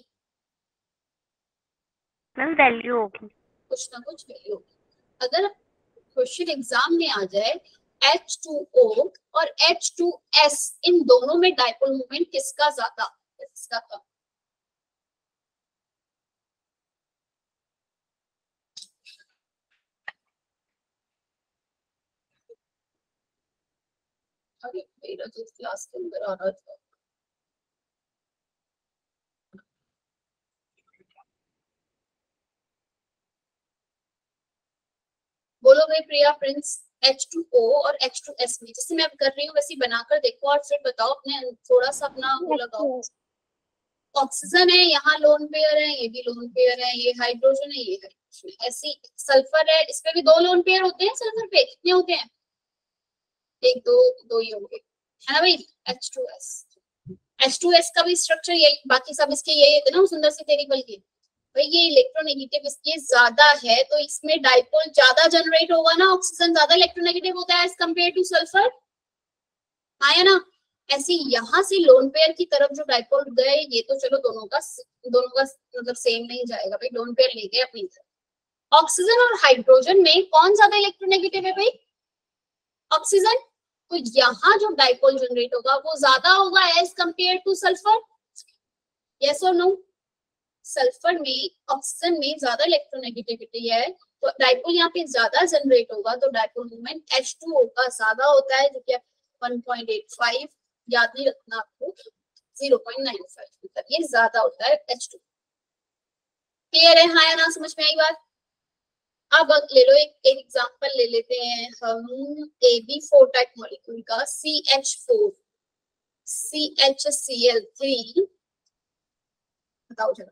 मैम वैल्यू होगी, कुछ ना कुछ वैल्यू होगी। अगर क्वेश्चन एग्जाम में आ जाए H2O और H2S, इन दोनों में डाइपोल मूवमेंट किसका ज्यादा किसका कम? अरे मेरा जो क्लास के अंदर आ रहा था, बोलो भाई प्रिया प्रिंस। H2O और H2S में जैसे मैं अब कर रही हूँ वैसे बनाकर देखो और फिर बताओ, अपने थोड़ा सा अपना वो लगाओ। ऑक्सीजन है, यहाँ लोन पेयर है, ये भी लोन पेयर है, ये हाइड्रोजन है, ये है, में। ऐसी सल्फर है, इस पे भी 2 लोन पेयर होते हैं, सल्फर पे कितने होते हैं? 1 2 ही होंगे, है ना भाई। H2S, H2S का भी स्ट्रक्चर यही, बाकी सब इसके यही होते हैं ना सुंदर से टेबल के। भाई ये इलेक्ट्रोनेगेटिव इसके ज्यादा है तो इसमें डाइपोल ज्यादा जनरेट होगा ना, ऑक्सीजन ज्यादा इलेक्ट्रोनेगेटिव होता है एज कम्पेयर टू सल्फर, आया ना। ऐसे यहाँ से लोन पेयर की तरफ जो डाइपोल गए, ये तो चलो दोनों का मतलब सेम नहीं जाएगा भाई, लोन पेयर ले गए अपनी तरफ। ऑक्सीजन और हाइड्रोजन में कौन ज्यादा इलेक्ट्रोनेगेटिव है भाई? ऑक्सीजन। तो यहाँ जो डाइपोल जनरेट होगा वो ज्यादा होगा as compare to sulphur, yes और नो? सल्फर में ऑक्सीजन में ज्यादा इलेक्ट्रोनेगेटिविटी है तो डाइपोल यहाँ पे ज्यादा जनरेट होगा, तो डाइपोल मोमेंट H2O का ज्यादा होता है, जो कि 1.85, याद नहीं रखना आपको, 0.95 मतलब ये ज्यादा होता है H2। क्लियर है, हाँ या ना, समझ में आई बात? अब ले लो एक एग्जांपल ले लेते हैं हम AB4 टाइप मॉलिक्यूल का, CH4 CHCl3, बताओ जरा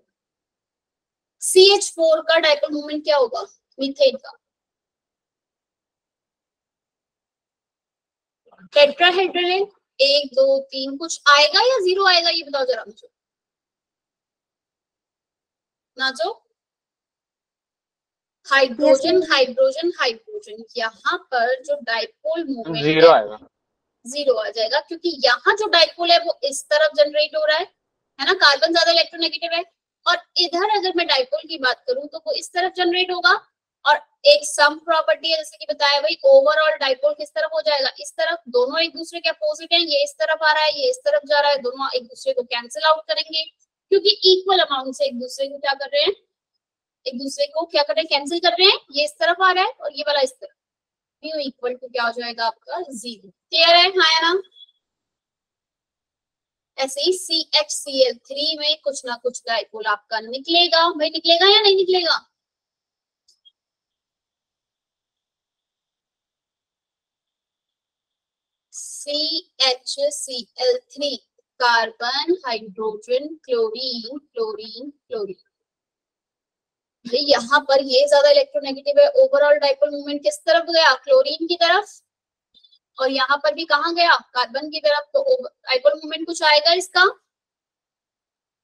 CH4 का डाइपोल मोमेंट क्या होगा मीथेन का? टेट्राहेड्रल 1 2 3 कुछ आएगा या 0 आएगा, ये बताओ जरा मुझे। नाचो। हाइड्रोजन हाइड्रोजन हाइड्रोजन, यहाँ पर जो डाइपोल मोमेंट 0 आएगा, 0 आ जाएगा, क्योंकि यहाँ जो डाइपोल है वो इस तरफ जनरेट हो रहा है ना, कार्बन ज्यादा इलेक्ट्रोनेगेटिव है, और इधर अगर मैं डाइपोल की बात करूं तो वो इस तरफ जनरेट होगा। और एक सम प्रॉपर्टी है जैसे कि बताया भाई, ओवरऑल डाइपोल किस तरफ हो जाएगा? इस तरफ। दोनों एक दूसरे के अपोजिट हैं, ये इस तरफ आ रहा है, ये इस तरफ जा रहा है, दोनों एक दूसरे को कैंसिल आउट करेंगे क्योंकि इक्वल अमाउंट से एक दूसरे को क्या कर रहे हैं, एक दूसरे को क्या कर रहे हैं, कैंसिल कर रहे हैं। ये इस तरफ आ रहा है और ये वाला इस तरफ, म्यू इक्वल टू क्या हो जाएगा आपका 0। क्लियर है, हाँ या ना? ऐसे ही CHCl3 में कुछ ना कुछ डाइपोल आपका निकलेगा भाई, निकलेगा या नहीं निकलेगा? CHCl3 carbon hydrogen chlorine chlorine chlorine, भाई यहाँ पर ये ज्यादा इलेक्ट्रोनेगेटिव है, ओवरऑल डाइपोल मोमेंट किस तरफ गया? क्लोरीन की तरफ। और यहाँ पर भी कहाँ गया? कार्बन की तरफ। तो डाइपोल मोमेंट कुछ आएगा इसका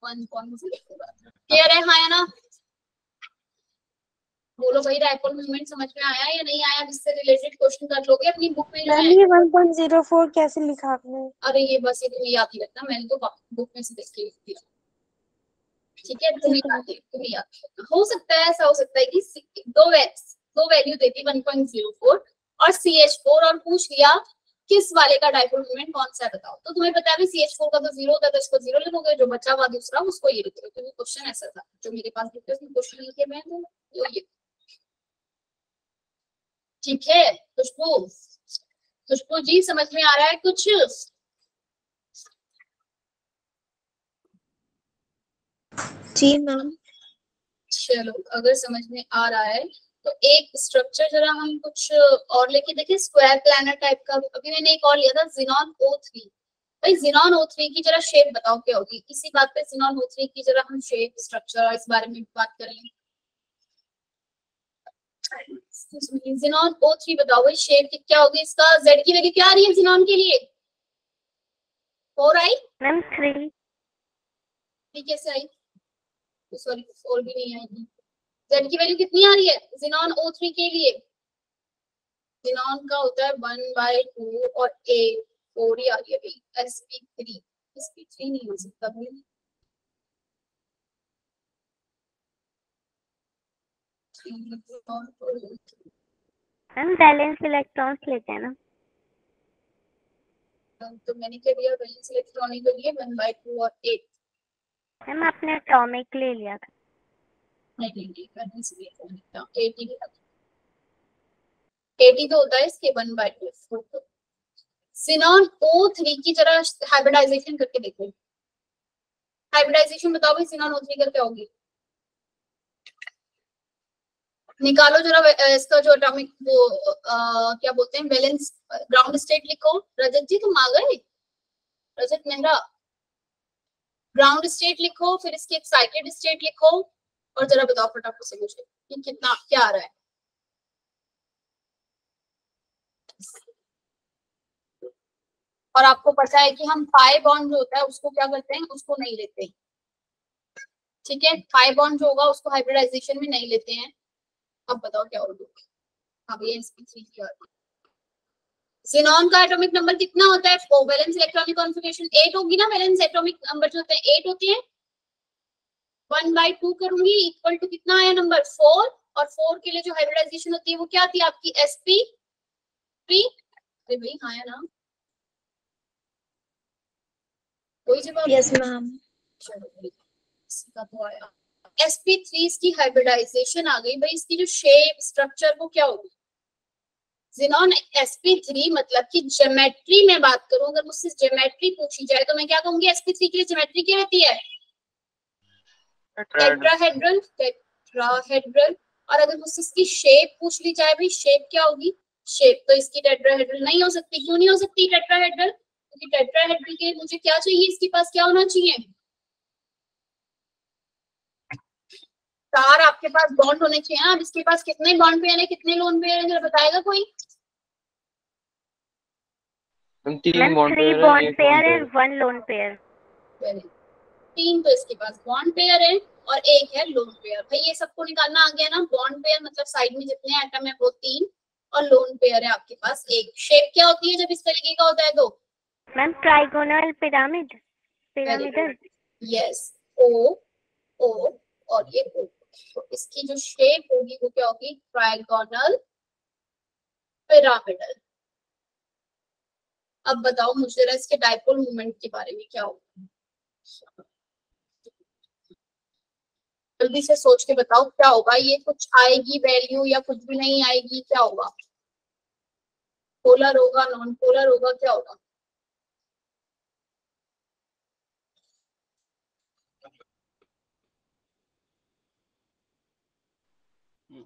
1.0। क्लियर है, हाँ या ना? बोलो भाई, डाइपोल मोमेंट समझ में आया या नहीं आया? जिससे रिलेटेड क्वेश्चन कर लोगे अपनी बुक में। ये 1.04 कैसे लिखा आपने? अरे ये बस ये तुम्हें याद ही रखना, मैंने तो बुक में से देख के लिख दिया, ठीक है? तुम्हें याद रखना। हो सकता है ऐसा हो सकता है कि दो वैल्यू देती 1.04 और CH4 और पूछ लिया किस वाले का डाइपोल मोमेंट कौन सा है बताओ, तो तुम्हें पता है CH4 का तो 0 होता है, तो इसको 0 लिखोगे, जो बचा हुआ दूसरा उसको ये लिखोगे, क्योंकि क्वेश्चन ऐसा था जो मेरे पास लिखे उसमें क्वेश्चन लिखे मैं तो ये। ठीक है खुशबू जी, समझ में आ रहा है कुछ? जी मैम। चलो, अगर समझ में आ रहा है तो एक स्ट्रक्चर जरा हम कुछ और लेके देखें, स्क्वायर प्लानर टाइप का। अभी मैंने एक और लिया था Xenon O3। भाई Xenon O3 की जरा शेप बताओ क्या होगी? इसी बात पे Xenon O3 की जरा हम शेप स्ट्रक्चर इस बारे में बात कर लें। Xenon O3 बताओ भाई, शेप क्या होगी इसका? Z की वैल्यू क्या आ रही है Xenon के लिए? 4 आई मैम 3 कैसे आई? सॉरी 4 भी नहीं आएगी। Z की वैल्यू कितनी आ रही है Xenon O3 के लिए? Xenon का होता है 1/2 और A 4 ही आ रही है भाई। sp3 नहीं हो सकता भाई। मैम बैलेंस इलेक्ट्रॉन्स लेते हैं ना, तो मैंने क्या दिया बैलेंस इलेक्ट्रॉन के लिए 1/2 और 8। मैम आपने एटॉमिक ले लिया था। नहीं बैलेंस इलेक्ट्रॉन का 80 लिया था। 80 तो होता है इसके 1/2। Xenon O3 की जरा हाइब्रिडाइजेशन करके देखो। हाइब्रिडाइजेशन बताओ भाई Xenon O3 का क्या होगी? निकालो जरा इसका जो एटॉमिक वो क्या बोलते हैं बैलेंस ग्राउंड स्टेट लिखो। रजत जी तुम आ गए? रजत मेहरा, ग्राउंड स्टेट लिखो, फिर इसकी एक्साइटेड स्टेट लिखो और जरा बताओ फटाफट से मुझे। कि कितना क्या आ रहा है। और आपको पता है कि हम पाई बॉन्ड जो होता है उसको क्या करते हैं, उसको नहीं लेते। ठीक है, पाई बॉन्ड जो होगा उसको हाइब्रिडाइजेशन में नहीं लेते हैं। अब बताओ क्या होगा। अब ये sp3 क्या होगा। ज़ीनॉन का एटॉमिक नंबर कितना होता है, 4 वैलेंस इलेक्ट्रॉनिक कॉन्फ़िगरेशन 8 होगी ना, वैलेंस एटॉमिक नंबर जो होते हैं 8 होते हैं। 1/2 करूंगी इक्वल टू कितना आया नंबर 4, और 4 के लिए जो हाइब्रिडाइजेशन होती है वो क्या आती है आपकी sp3। अरे भाई हाँ है ना, कोई जवाब। Yes ma'am. इसका तो आया sp3 इसकी हाइब्रिडाइजेशन आ गई भाई। इसकी जो शेप स्ट्रक्चर वो क्या होगी, ज़ीनॉन sp3 मतलब कि ज्योमेट्री में बात करूं, अगर मुझसे ज्योमेट्री पूछी जाए तो मैं क्या कहूंगी, sp3 की ज्योमेट्री क्या रहती है, टेट्राहेड्रल। टेट्राहेड्रल। और अगर मुझसे इसकी शेप पूछ ली जाए भाई, शेप क्या होगी, शेप तो इसकी टेट्राहेड्रल नहीं हो सकती। क्यों नहीं हो सकती टेट्राहेड्रल, क्योंकि टेट्राहेड्रल के लिए मुझे क्या चाहिए, इसके पास क्या होना चाहिए, चार आपके पास बॉन्ड होने चाहिए ना। अब इसके पास कितने बॉन्ड पेयर है, कितने लोन पेयर है, जरा बताएगा कोई। मैम 3 बॉन्ड 3 पेयर है, bond 1 pair lone and pair. 1 lone pair. 3 तो इसके पास बॉन्ड पेयर है और 1 है लोन पेयर। भाई ये सबको निकालना आ गया ना, बॉन्ड पेयर मतलब साइड में जितने एटम है वो 3, और लोन पेयर है आपके पास 1। शेप क्या होती है जब इस तरीके का होता है तो, ma'am trigonal pyramid, pyramidal. Yes, ओ ओ और ये ओ। तो इसकी जो शेप होगी वो क्या होगी, ट्राइगोनल पिरामिडल। अब बताओ मुझे जरा इसके डाइपोल मोमेंट के बारे में क्या होगा, जल्दी से सोच के बताओ क्या होगा। ये कुछ आएगी वैल्यू या कुछ भी नहीं आएगी, क्या होगा, पोलर होगा, नॉन पोलर होगा, क्या होगा।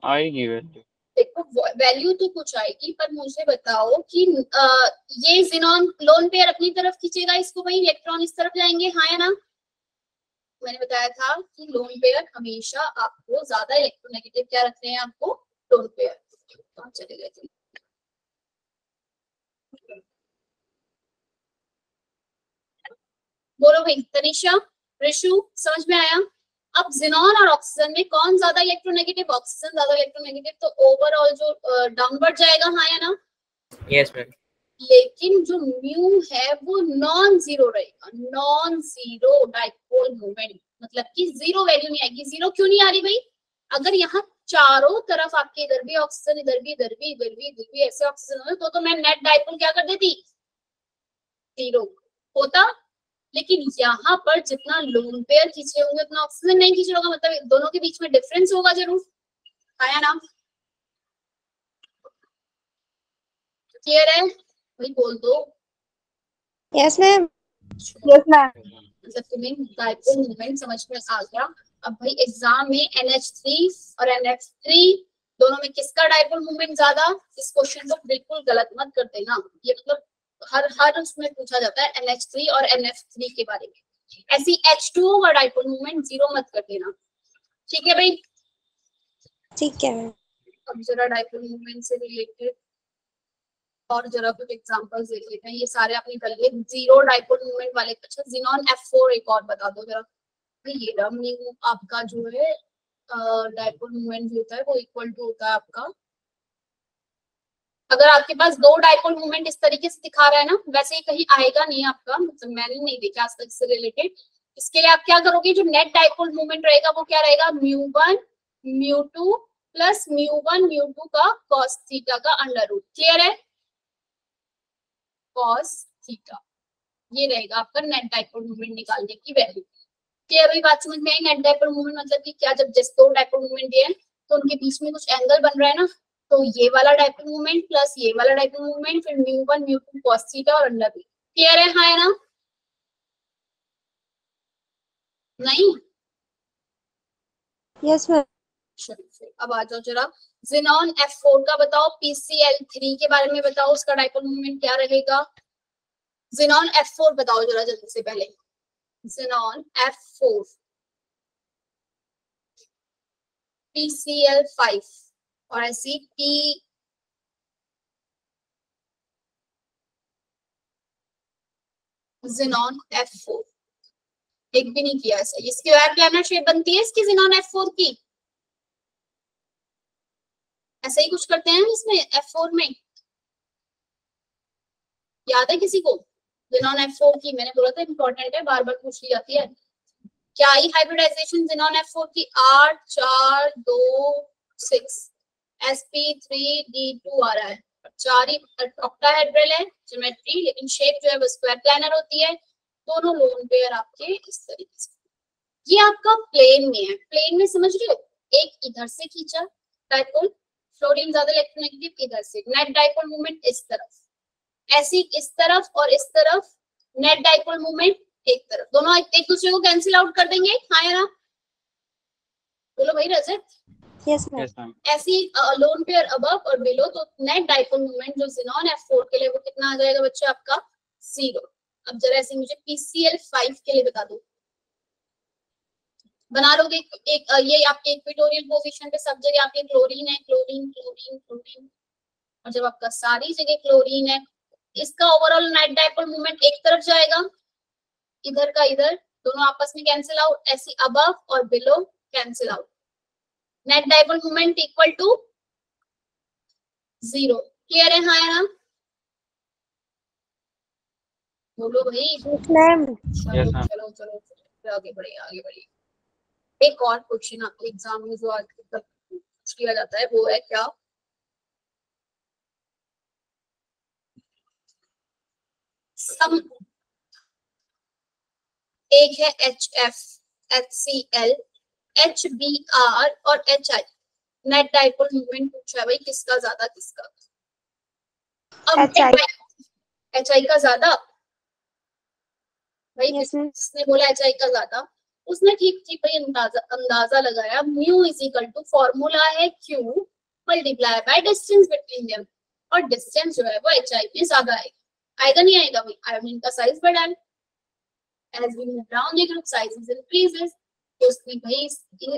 आएगी वैल्यू। देखो वैल्यू तो कुछ आएगी, पर मुझे बताओ कि ये ज़ीनॉन लोन पेयर अपनी तरफ खींचेगा इसको, भाई इलेक्ट्रॉन इस तरफ जाएंगे, हाँ या ना। मैंने बताया था कि लोन पेयर हमेशा आपको ज्यादा इलेक्ट्रोनेगेटिव क्या रखते हैं, आपको लोन पेयर। कहाँ चले गए थे, बोलो भाई, तनिषा, ऋषु, समझ में आया। अब ज़ीनॉन और ऑक्सीजन में कौन ज्यादा इलेक्ट्रोनेगेटिव, ऑक्सीजन ज्यादा इलेक्ट्रोनेगेटिव, तो ओवरऑल जो डाउनवर्ड जाएगा, हाँ या ना। Yes ma'am. लेकिन जो म्यू है वो नॉन जीरो रहेगा, नॉन जीरो डाइपोल मोमेंट, मतलब कि जीरो वैल्यू नहीं आएगी। जीरो क्यों नहीं आ रही भाई, अगर यहाँ चारों तरफ आपके इधर भी ऑक्सीजन, इधर भी, इधर भी, इधर भी, इधर भी ऐसे ऑक्सीजन होते तो मैं नेट डाइपोल क्या कर देती, जीरो होता। लेकिन यहाँ पर जितना लोन पेयर खींचे होंगे उतना ऑक्सीजन नहीं खींच होगा, मतलब दोनों के बीच में डिफरेंस होगा जरूर, आया ना। क्लियर है भाई, बोल दो। Yes ma'am. Yes ma'am. मतलब तुम्हें डाइपोल मोमेंट समझ में आ गया। अब भाई एग्जाम में NH3 और NF3 दोनों में किसका डाइपोल मोमेंट ज्यादा, इस क्वेश्चन को बिल्कुल गलत मत कर देना। ये मतलब हर उसमें पूछा जाता है NH3 और NF3 के बारे में। ऐसी H2O का डाइपोल मोमेंट जीरो मत कर देना, ठीक है भाई। ठीक है मैम। अब जरा डाइपोल मोमेंट से रिलेटेड और जरा कुछ एग्जांपल्स देख लेते हैं। ये सारे आपने कर लिए जीरो डाइपोल मोमेंट वाले। अच्छा ज़ीनॉन F4 एक और बता दो जरा। ये म्यू आपका जो है डाइपोल मोमेंट जो होता है वो इक्वल टू होता है आपका, अगर आपके पास दो डाइपोल मोमेंट इस तरीके से दिखा रहा है ना, वैसे ही कहीं आएगा नहीं आपका, मतलब मैंने नहीं देखा आज तक इससे रिलेटेड। इसके लिए आप क्या करोगे, जो नेट डाइपोल मोमेंट रहेगा वो क्या रहेगा, μ1 μ2 प्लस μ1 μ2 का cos थीटा का अंडर रूट। क्लियर है, cos थीटा, ये रहेगा आपका नेट डाइपोल मोमेंट निकालने की वैल्यू। क्लियर हुई बात, समझ में आई। नेट डाइपोल मोमेंट मतलब कि क्या, जब जैसे दो डाइपोल मोमेंट दिए हैं तो उनके बीच में कुछ एंगल बन रहा है ना, तो ये वाला डाइपोल मोमेंट प्लस ये वाला डाइपोल मोमेंट, फिर μ1 μ2 cos थीटा और अंडर रूट। क्लियर है, हाँ है ना, नहीं। Yes ma'am. अब आ जाओ जरा ज़ीनॉन F4 का बताओ, PCl3 के बारे में बताओ, उसका डाइपोल मोमेंट क्या रहेगा। ज़ीनॉन F4 बताओ जरा जल्दी से पहले, ज़ीनॉन F4 PCl5 और ऐसी P Xenon F4, एक भी नहीं किया ऐसा। इसकी वायर प्लानर शेप बनती है इसकी Xenon F4 की, ऐसा ही कुछ करते हैं इसमें F4 में, याद है किसी को? Xenon F4 की मैंने बोला था इंपॉर्टेंट है, बार बार पूछ ली जाती है। क्या आई हाइब्रिडाइजेशन Xenon F4 की 8 4 2 6 sp3d2 आ रहा है, 4 ही ऑक्टाहेड्रल है ज्योमेट्री, लेकिन शेप जो है वो स्क्वायर प्लानर होती है। दोनों लोन पेयर आपके इस तरीके से, ये आपका प्लेन में है, प्लेन में समझ रहे हो, एक इधर से खींचा डाइपोल, फ्लोरीन ज्यादा इलेक्ट्रोनेगेटिव, इधर से नेट डाइपोल मूवमेंट इस तरफ, ऐसी इस तरफ और इस तरफ नेट डाइपोल मूवमेंट एक तरफ, दोनों एक दूसरे को कैंसिल आउट कर देंगे। हाँ या ना? बोलो भाई रजत। Yes ma'am. Yes, ma'am. ऐसी लोन पेयर अबव और बिलो, तो नेट डाइपोल मूवमेंट जो Xenon F4 के लिए वो कितना आ जाएगा बच्चे आपका? 0। अब जरा ऐसे मुझे PCl5 के लिए बता दो, बना लोगे एक ये आपके इक्वेटोरियल पोजीशन पे सब जगह आपके क्लोरीन है, क्लोरीन क्लोरीन क्लोरीन, और जब आपका सारी जगह क्लोरीन है, इसका ओवरऑल नेट डाइपोल मूवमेंट एक तरफ जाएगा, इधर का इधर, दोनों आपस में कैंसिल आउट, ऐसी अबव और below cancel out, net dipole movement equal to 0। Clear है? हाँ या ना? बोलो भाई। Yes ma'am. चलो ma'am. चलो चलो चलो, आगे बढ़िए आगे बढ़िए। एक और क्वेश्चन आपके एग्जाम में जो आज तक पूछ लिया जाता है वो है क्या? सम एक है HF, HCl, HBr और HI, नेट डाइपोल मूवमेंट पूछा है भाई, किसका ज्यादा किसका? अब HI का ज्यादा भाई, Yes, ma'am. जिसने बोला HI का ज्यादा उसने ठीक ठीक भाई अंदाजा लगाया। Mu is equal to formula है Q multiply by distance between them, और डिस्टेंस जो है वो HI में ज्यादा आएगा, आएगा नहीं आएगा भाई? आयोडीन का साइज बढ़ा है, as we move down the group sizes increases, तो उसने भाई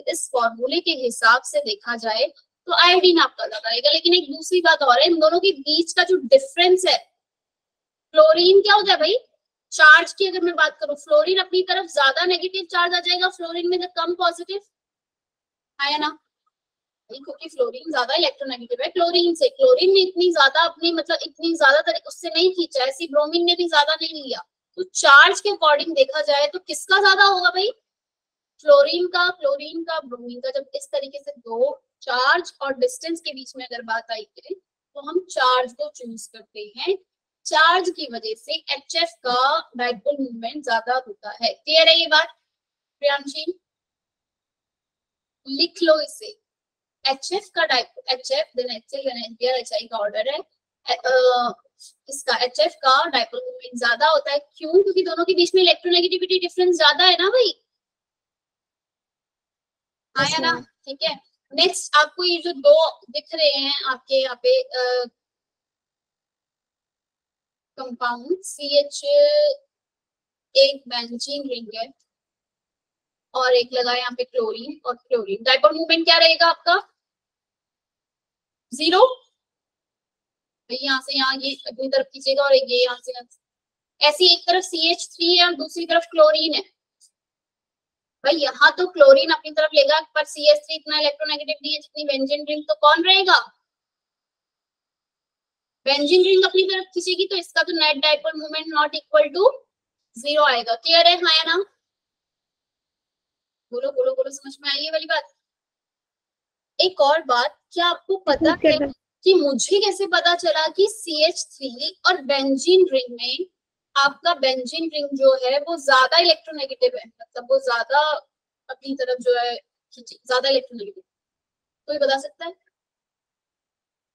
इस फॉर्मूले के हिसाब से देखा जाए तो आयोडीन आपका ज्यादा आएगा। लेकिन एक दूसरी बात और है, इन दोनों के बीच का जो डिफरेंस है, फ्लोरीन क्या होता है भाई? चार्ज की अगर मैं बात करूं, फ्लोरीन अपनी तरफ ज्यादा नेगेटिव चार्ज आ जाएगा, फ्लोरीन में कम पॉजिटिव है ना, क्योंकि फ्लोरीन ज्यादा इलेक्ट्रोनेगेटिव है क्लोरीन से। क्लोरीन ने इतनी ज्यादा अपनी मतलब इतनी ज्यादा उससे नहीं खींचा, ऐसी ब्रोमीन ने भी ज्यादा नहीं लिया, तो चार्ज के अकॉर्डिंग देखा जाए तो किसका ज्यादा होगा भाई? फ्लोरीन का ब्रोमीन का। जब इस तरीके से दो चार्ज और डिस्टेंस के बीच में अगर बात आई है तो हम चार्ज को चूज करते हैं, चार्ज की वजह से HF का डाइपोल मूवमेंट ज्यादा होता है। क्लियर है ये बात प्रियांशी? लिख लो इसे, HF का dipole, HF then HCl then HBr, HI का ऑर्डर है। इसका HF का डाइपोल मूवमेंट ज्यादा होता है, क्यों? क्योंकि दोनों के बीच में इलेक्ट्रोनेगेटिविटी डिफरेंस ज्यादा है ना भाई। हाँ या ना? ठीक है। नेक्स्ट आपको ये जो दो दिख रहे हैं आपके यहाँ पे कंपाउंड, CH एक बेंजीन रिंग है और एक लगा यहाँ पे क्लोरीन और क्लोरीन, डाइपोल मूवमेंट क्या रहेगा आपका? 0। यहाँ से यहाँ ये अपनी तरफ खींचेगा और ये यहाँ से ऐसी, एक तरफ CH3 है और दूसरी तरफ क्लोरीन है भाई। यहाँ तो क्लोरीन अपनी तरफ लेगा, पर CH3 इतना इलेक्ट्रोनेगेटिव नहीं है जितनी बेंजीन रिंग, तो कौन रहेगा? बेंजीन रिंग अपनी तरफ खींचेगी, तो इसका तो net dipole movement not equal to 0 आएगा। क्लियर है? हाँ या ना? बोलो बोलो बोलो, समझ में आई ये वाली बात? एक और बात, क्या आपको पता है कि मुझे कैसे पता चला कि CH3 और बेंजीन रिंग में आपका बेंजीन रिंग जो है वो ज्यादा इलेक्ट्रोनेगेटिव है, मतलब वो ज्यादा अपनी तरफ जो है ज्यादा इलेक्ट्रोनेगेटिव? कोई बता सकता है?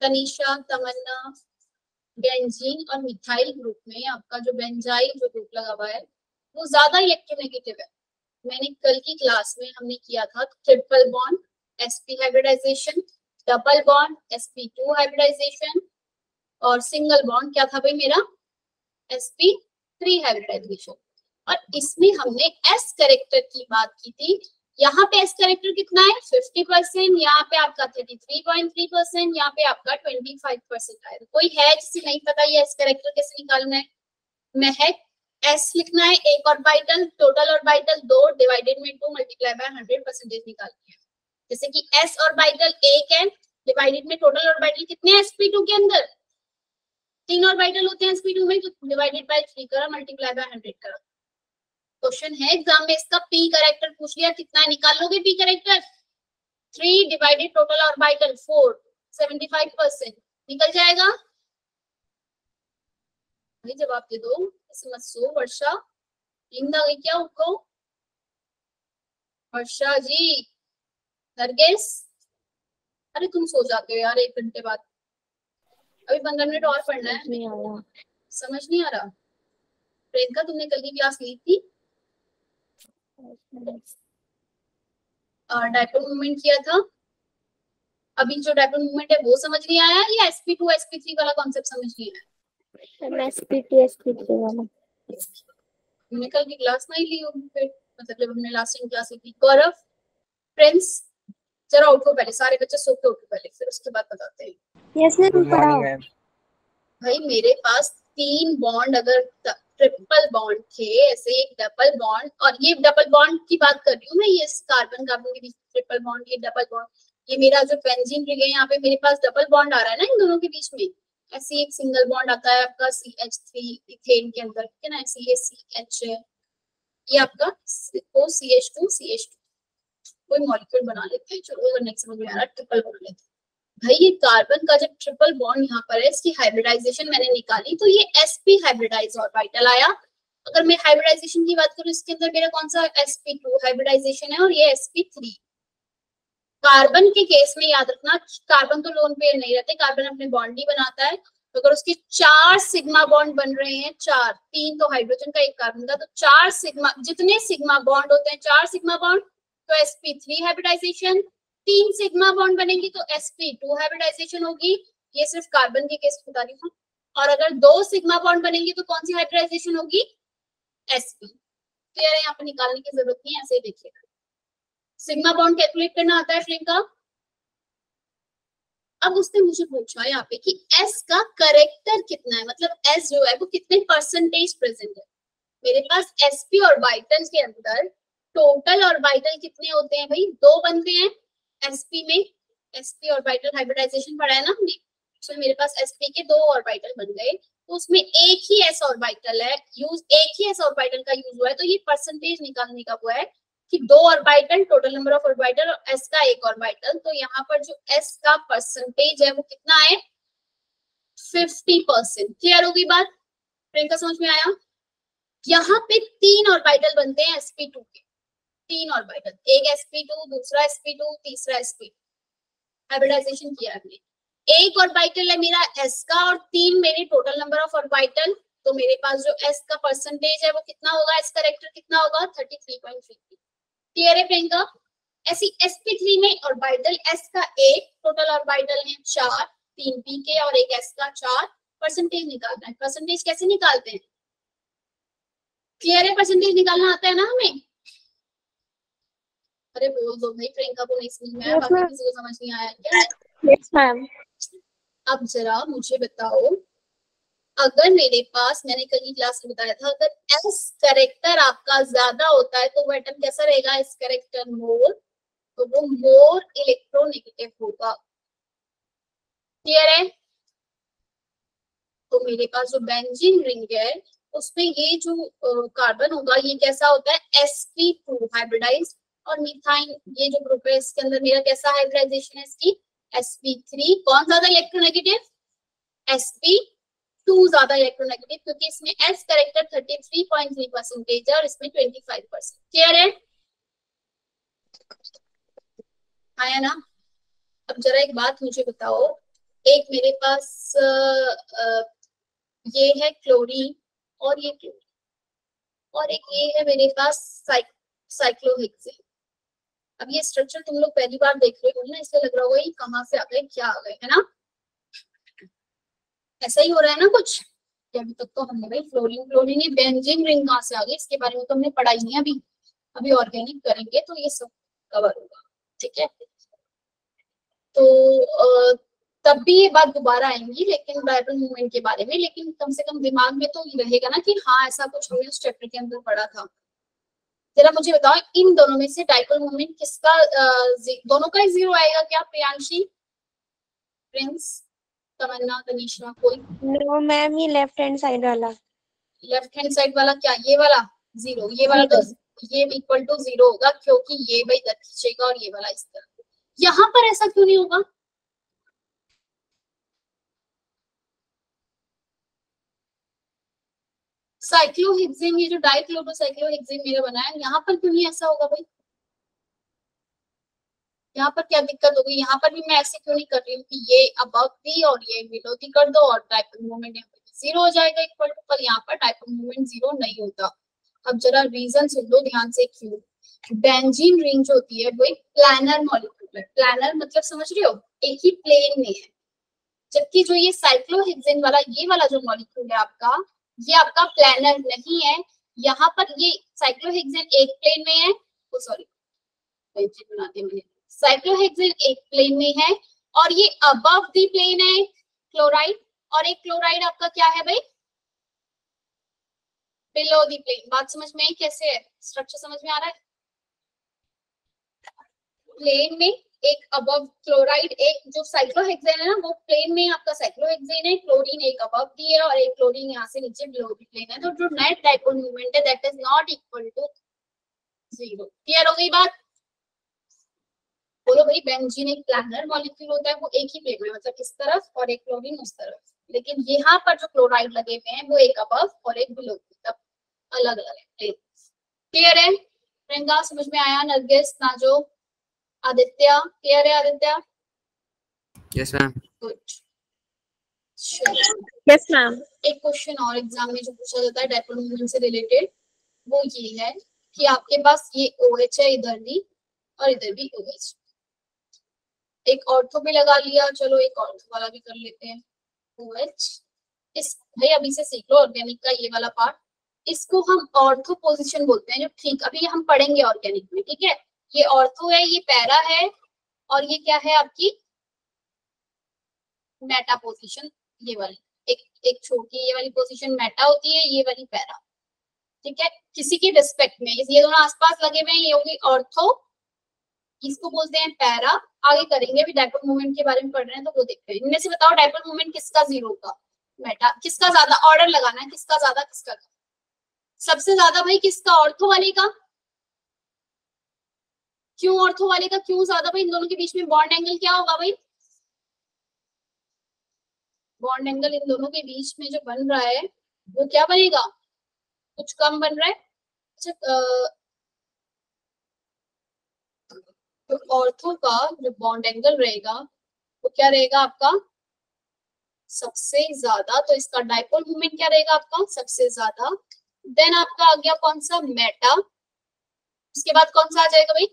तनीषा, तमन्ना, बेंजीन और मिथाइल ग्रुप में आपका जो बेंजाइल जो ग्रुप लगा हुआ है वो ज्यादा इलेक्ट्रोनेगेटिव है। मैंने कल की क्लास में हमने किया था triple bond sp hybridization, double bond sp2 hybridization, और सिंगल बॉन्ड क्या था भाई मेरा? sp3 hybridisation. और इसमें हमने s कैरेक्टर की बात की थी यहाँ पे एस कैरेक्टर कितना है 50%, यहाँ पे आपका 33.3%, यहाँ पे आपका 25% आएगा। कोई है जिसे नहीं पता ये एस कैरेक्टर कैसे निकालना है? महक, एस लिखना है एक ऑर्बिटल, टोटल ऑर्बिटल 2 डिवाइडेड में 2 मल्टीप्लाई बाय 100% निकालनी है। जैसे कि एस ऑर्बिटल 1 है डिवाइडेड में टोटल ऑर्बिटल कितने हैं sp2 के अंदर? 3 ऑर्बिटल होते हैं sp2 में, तो डिवाइडेड बाय 3 करा, मल्टीप्लाई बाय 100 करा। क्वेश्चन है एग्जाम में इसका पी कैरेक्टर पूछ लिया, कितना निकाल लोगे P character? 3 divided total orbital 4, 75% निकल जाएगा। भाई जवाब दे दो, ऐसे मत सो। वर्षा, नींद आ गई क्या? उठो वर्षा जी। नरगिस, अरे तुम सो जाते हो यार 1 घंटे बाद, अभी 15 मिनट और पढ़ना है। समझ नहीं आ रहा? प्रियंका तुमने कल की क्लास ली थी? डायपोल मूवमेंट किया था। अभी जो डायपोल मूवमेंट है वो समझ नहीं आया या sp2 sp3 वाला कॉन्सेप्ट समझ नहीं आया? sp2 sp3 वाला हमने कल की क्लास नहीं ली होगी फिर, मतलब जब हमने लास्ट टाइम क्लास ली थी। गौरव, प्रिंस, जरा उठो पहले, सारे बच्चे सो के उठो पहले, फिर उसके बाद बताते हैं। यस मैम, गुड पढ़ाओ। Morning ma'am. भाई मेरे पास 3 बॉन्ड अगर ट्रिपल बॉन्ड थे, ऐसे एक डबल बॉन्ड, और ये डबल बॉन्ड की बात कर रही हूँ मैं, ये कार्बन कार्बन के बीच ट्रिपल बॉन्ड, ये डबल बॉन्ड, ये मेरा जो बेंजीन रिंग है यहाँ पे मेरे पास डबल बॉन्ड आ रहा है ना इन दोनों के बीच में। ऐसे एक सिंगल बॉन्ड आता है आपका CH3 इथेन के अंदर, ठीक है ना, ऐसे ये CH है, ये आपका CH2 CH2, कोई मॉलिक्यूल बना लेते हैं। चलो अगर नेक्स्ट समझ में आ रहा, ट्रिपल बना लेते हैं। भाई ये कार्बन का जब ट्रिपल बॉन्ड यहाँ पर है, इसकी हाइब्रिडाइजेशन मैंने निकाली तो ये sp हाइब्रिडाइज ऑर्बिटल आया। अगर मैं हाइब्रिडाइजेशन की बात करूँ, इसके अंदर मेरा कौन सा sp2 हाइब्रिडाइजेशन है और ये sp3। कार्बन के केस में याद रखना, कार्बन तो लोन पेयर नहीं रहते, कार्बन अपने बॉन्ड ही बनाता है। तो अगर उसके 4 सिग्मा बॉन्ड बन रहे हैं, 4, 3 तो हाइड्रोजन का, 1 कार्बन का, तो 4 सिग्मा, जितने सिग्मा बॉन्ड होते हैं 4 सिग्मा बॉन्ड, तो sp3 हाइब्रिडाइजेशन। 3 सिग्मा बॉन्ड बनेंगी तो sp2 हाइब्रिडाइजेशन होगी। ये सिर्फ कार्बन के केस बता रही हूँ। और अगर 2 सिग्मा बॉन्ड बनेंगी तो कौन सी हाइब्रिडाइजेशन होगी? sp। क्लियर है? यहाँ पे निकालने की जरूरत नहीं है, ऐसे ही देखिएगा। सिग्मा बॉन्ड कैलकुलेट करना आता है प्रियंका? अब उसने मुझे पूछा यहाँ पे कि s का करेक्टर कितना है, मतलब s जो है वो कितने परसेंटेज प्रेजेंट है। मेरे पास sp ऑर्बिटल के अंदर टोटल ऑर्बिटल कितने होते हैं भाई? 2 बनते हैं sp में। sp ऑर्बिटल हाइब्रिडाइजेशन पढ़ा है ना हमने, तो मेरे पास sp के 2 ऑर्बिटल बन गए, तो उसमें एक ही s ऑर्बिटल है यूज, एक ही s ऑर्बिटल का यूज हुआ है, तो ये परसेंटेज निकालने का वो है कि 2 orbital, total number of orbital, और s का 1 ऑर्बिटल। तो यहाँ पर जो s का परसेंटेज है वो कितना है? 50%। क्लियर होगी बात? प्रियंका समझ में आया? यहाँ पे 3 ऑर्बिटल बनते हैं sp2 के, 3 ऑर्बिटल, एक sp2, दूसरा sp2, तीसरा sp2। हाइब्रिडाइजेशन किया हमने। 1 ऑर्बिटल है मेरा s का और 3 मेरे टोटल नंबर ऑफ ऑर्बिटल, तो मेरे पास जो s का परसेंटेज है वो कितना होगा? s करेक्टर कितना होगा? 33.33। क्लियर है प्रियंका? ऐसी sp3 में ऑर्बिटल s का 1, टोटल ऑर्बिटल है 4, 3 p के और 1 s का 4। परसेंटेज निकालना है। परसेंटेज कैसे निकालते हैं? क्लियर है? परसेंटेज निकालना आता है ना हमें? अरे बोल दो भाई, प्रियंका को नहीं समझ में आया, Yes, बाकी ma'am. किसी को समझ नहीं आया क्या? Yes ma'am. अब जरा मुझे बताओ, अगर मेरे पास, मैंने कल की क्लास में बताया था, अगर s करेक्टर आपका ज्यादा होता है तो वो एटम कैसा रहेगा? s करेक्टर मोर, तो वो मोर इलेक्ट्रोनेगेटिव होगा। क्लियर है? तो मेरे पास जो बेंजीन रिंग है उसमें ये जो कार्बन होगा ये कैसा होता है? sp2 हाइब्रिडाइज, और मिथाइन ये जो ग्रुप है इसके अंदर मेरा कैसा हाइब्रिडाइजेशन है इसकी? sp3। कौन ज्यादा इलेक्ट्रोनेगेटिव? sp2 ज्यादा इलेक्ट्रोनेगेटिव, क्योंकि इसमें s करेक्टर 33.3% है और इसमें 25%। क्लियर है? आया ना? अब जरा एक बात मुझे बताओ, एक मेरे पास ये है क्लोरीन और ये क्लोरीन, और एक ये है मेरे पास साइक्लोहेक्सेन। अब ये स्ट्रक्चर तुम लोग पहली बार देख रहे हो ना, इसलिए लग रहा होगा ये कहाँ से आ गए, क्या आ गए, है ना? ऐसा ही हो रहा है ना कुछ? अभी तक तो हमने भाई फ्लोरीन ये बेंजीन रिंग कहाँ से आ गई इसके बारे में तो हमने पढ़ा ही नहीं। अभी ऑर्गेनिक करेंगे तो ये सब कवर होगा, ठीक है। तो तब भी ये बात दोबारा आएंगी लेकिन डायपोल मूवमेंट के बारे में, लेकिन कम से कम दिमाग में तो ये रहेगा ना कि हाँ ऐसा कुछ हमने उस चैप्टर के अंदर पढ़ा था। जरा मुझे बताओ इन दोनों में से डायपोल मूवमेंट किसका दोनों का ही जीरो आएगा क्या? प्रियांशी, प्रिंस, तमन्ना, तनीषा, कोई? नो मैम, ये लेफ्ट हैंड साइड वाला। लेफ्ट हैंड साइड वाला क्या? ये वाला जीरो, ये वाला तो ये इक्वल टू जीरो होगा क्योंकि ये भाई इधर खींचेगा और ये वाला इस तरह। यहाँ पर ऐसा क्यों नहीं होगा? साइक्लोहेक्सेन, ये जो डाइक्लोरोसाइक्लोहेक्सेन मेरा बना है, यहाँ पर क्यों नहीं ऐसा होगा भाई? यहाँ पर क्या दिक्कत होगी? यहाँ पर भी मैं ऐसे क्यों नहीं कर रही हूँ कि ये अबव दी और ये बिलो दी कर दो और डायपोल मोमेंट यहाँ पर जीरो हो जाएगा इक्वल टू, पर यहाँ पर डायपोल मोमेंट जीरो नहीं होता। अब जरा रीजन सुन लो ध्यान से क्यों। बेंजीन रिंग जो होती है वो एक प्लानर मॉलिक्यूल है। प्लानर मतलब समझ रहे हो, एक ही प्लेन में है, जबकि जो ये साइक्लोहेक्सेन वाला ये वाला जो मॉलिक्यूल है आपका, ये आपका प्लानर नहीं है। यहाँ पर ये साइक्लोहेक्सेन एक प्लेन में है, सॉरी बेंजीन बनाते मैंने, साइक्लोहेक्सेन एक प्लेन में है और ये अबव द प्लेन है क्लोराइड, और एक क्लोराइड आपका क्या है भाई? Below the plane. बात समझ में आई कैसे है? स्ट्रक्चर समझ में आ रहा है? प्लेन में एक अबव क्लोराइड, एक जो साइक्लोहेक्सेन है ना वो प्लेन में आपका साइक्लोहेक्सेन है, क्लोरीन एक अबव दी है और एक क्लोरीन यहाँ से नीचे बिलो द प्लेन है। तो जो नेट डायपोल मोमेंट है that is not equal to zero. Clear हो गई बात? बोलो भाई, बेंजीन एक प्लानर मॉलिक्यूल होता है, वो एक ही प्लेन में, मतलब इस तरफ और एक क्लोरीन उस तरफ, लेकिन यहाँ पर जो क्लोराइड लगे हुए हैं वो एक अबव और एक बिलो, मतलब अलग अलग है प्लेन। क्लियर है? प्रियंका समझ में आया? नरगिस, नाजो, आदित्य क्लियर है? Aditya? Yes ma'am. Good. Yes ma'am. एक क्वेश्चन और एग्जाम में जो पूछा जाता है डायपोल मोमेंट से रिलेटेड, वो ये है कि आपके पास ये OH है इधर भी और इधर भी OH, एक ऑर्थो भी लगा लिया, चलो एक ऑर्थो वाला भी कर लेते हैं OH। इस भाई अभी से सीख लो ऑर्गेनिक का ये वाला पार्ट, इसको हम ऑर्थो पोजीशन बोलते हैं। जो ठीक अभी हम पढ़ेंगे ऑर्गेनिक में, ठीक है? ये ऑर्थो है, ये पैरा है और ये क्या है आपकी मेटा पोजीशन। ये वाली एक छोटी ये वाली पोजीशन मेटा होती है, ये वाली पैरा, ठीक है? किसी की रिस्पेक्ट में ये दोनों आसपास लगे हुए हैं, ये होगी ऑर्थो, इसको बोलते हैं पैरा। आगे करेंगे, भी डायपोल मोमेंट के बारे में पढ़ रहे हैं तो वो देखते हैं। इनमें से बताओ डायपोल मोमेंट किसका जीरो होगा? मेटा। किसका ज्यादा? ऑर्डर लगाना है, किसका ज्यादा किसका कम। सबसे ज्यादा भाई किसका? ऑर्थो वाले का। क्यों ऑर्थो वाले का क्यों ज्यादा भाई? इन दोनों के बीच में बॉन्ड एंगल क्या होगा भाई? बॉन्ड एंगल इन दोनों के बीच में जो बन रहा है वो क्या बनेगा? कुछ कम बन रहा है। तो ऑर्थो का जो बॉन्ड एंगल रहेगा वो क्या रहेगा आपका? सबसे ज्यादा। तो इसका डायपोल मोमेंट क्या रहेगा आपका? सबसे ज्यादा। देन आपका आ गया कौन सा? मेटा। उसके बाद कौन सा आ जाएगा भाई?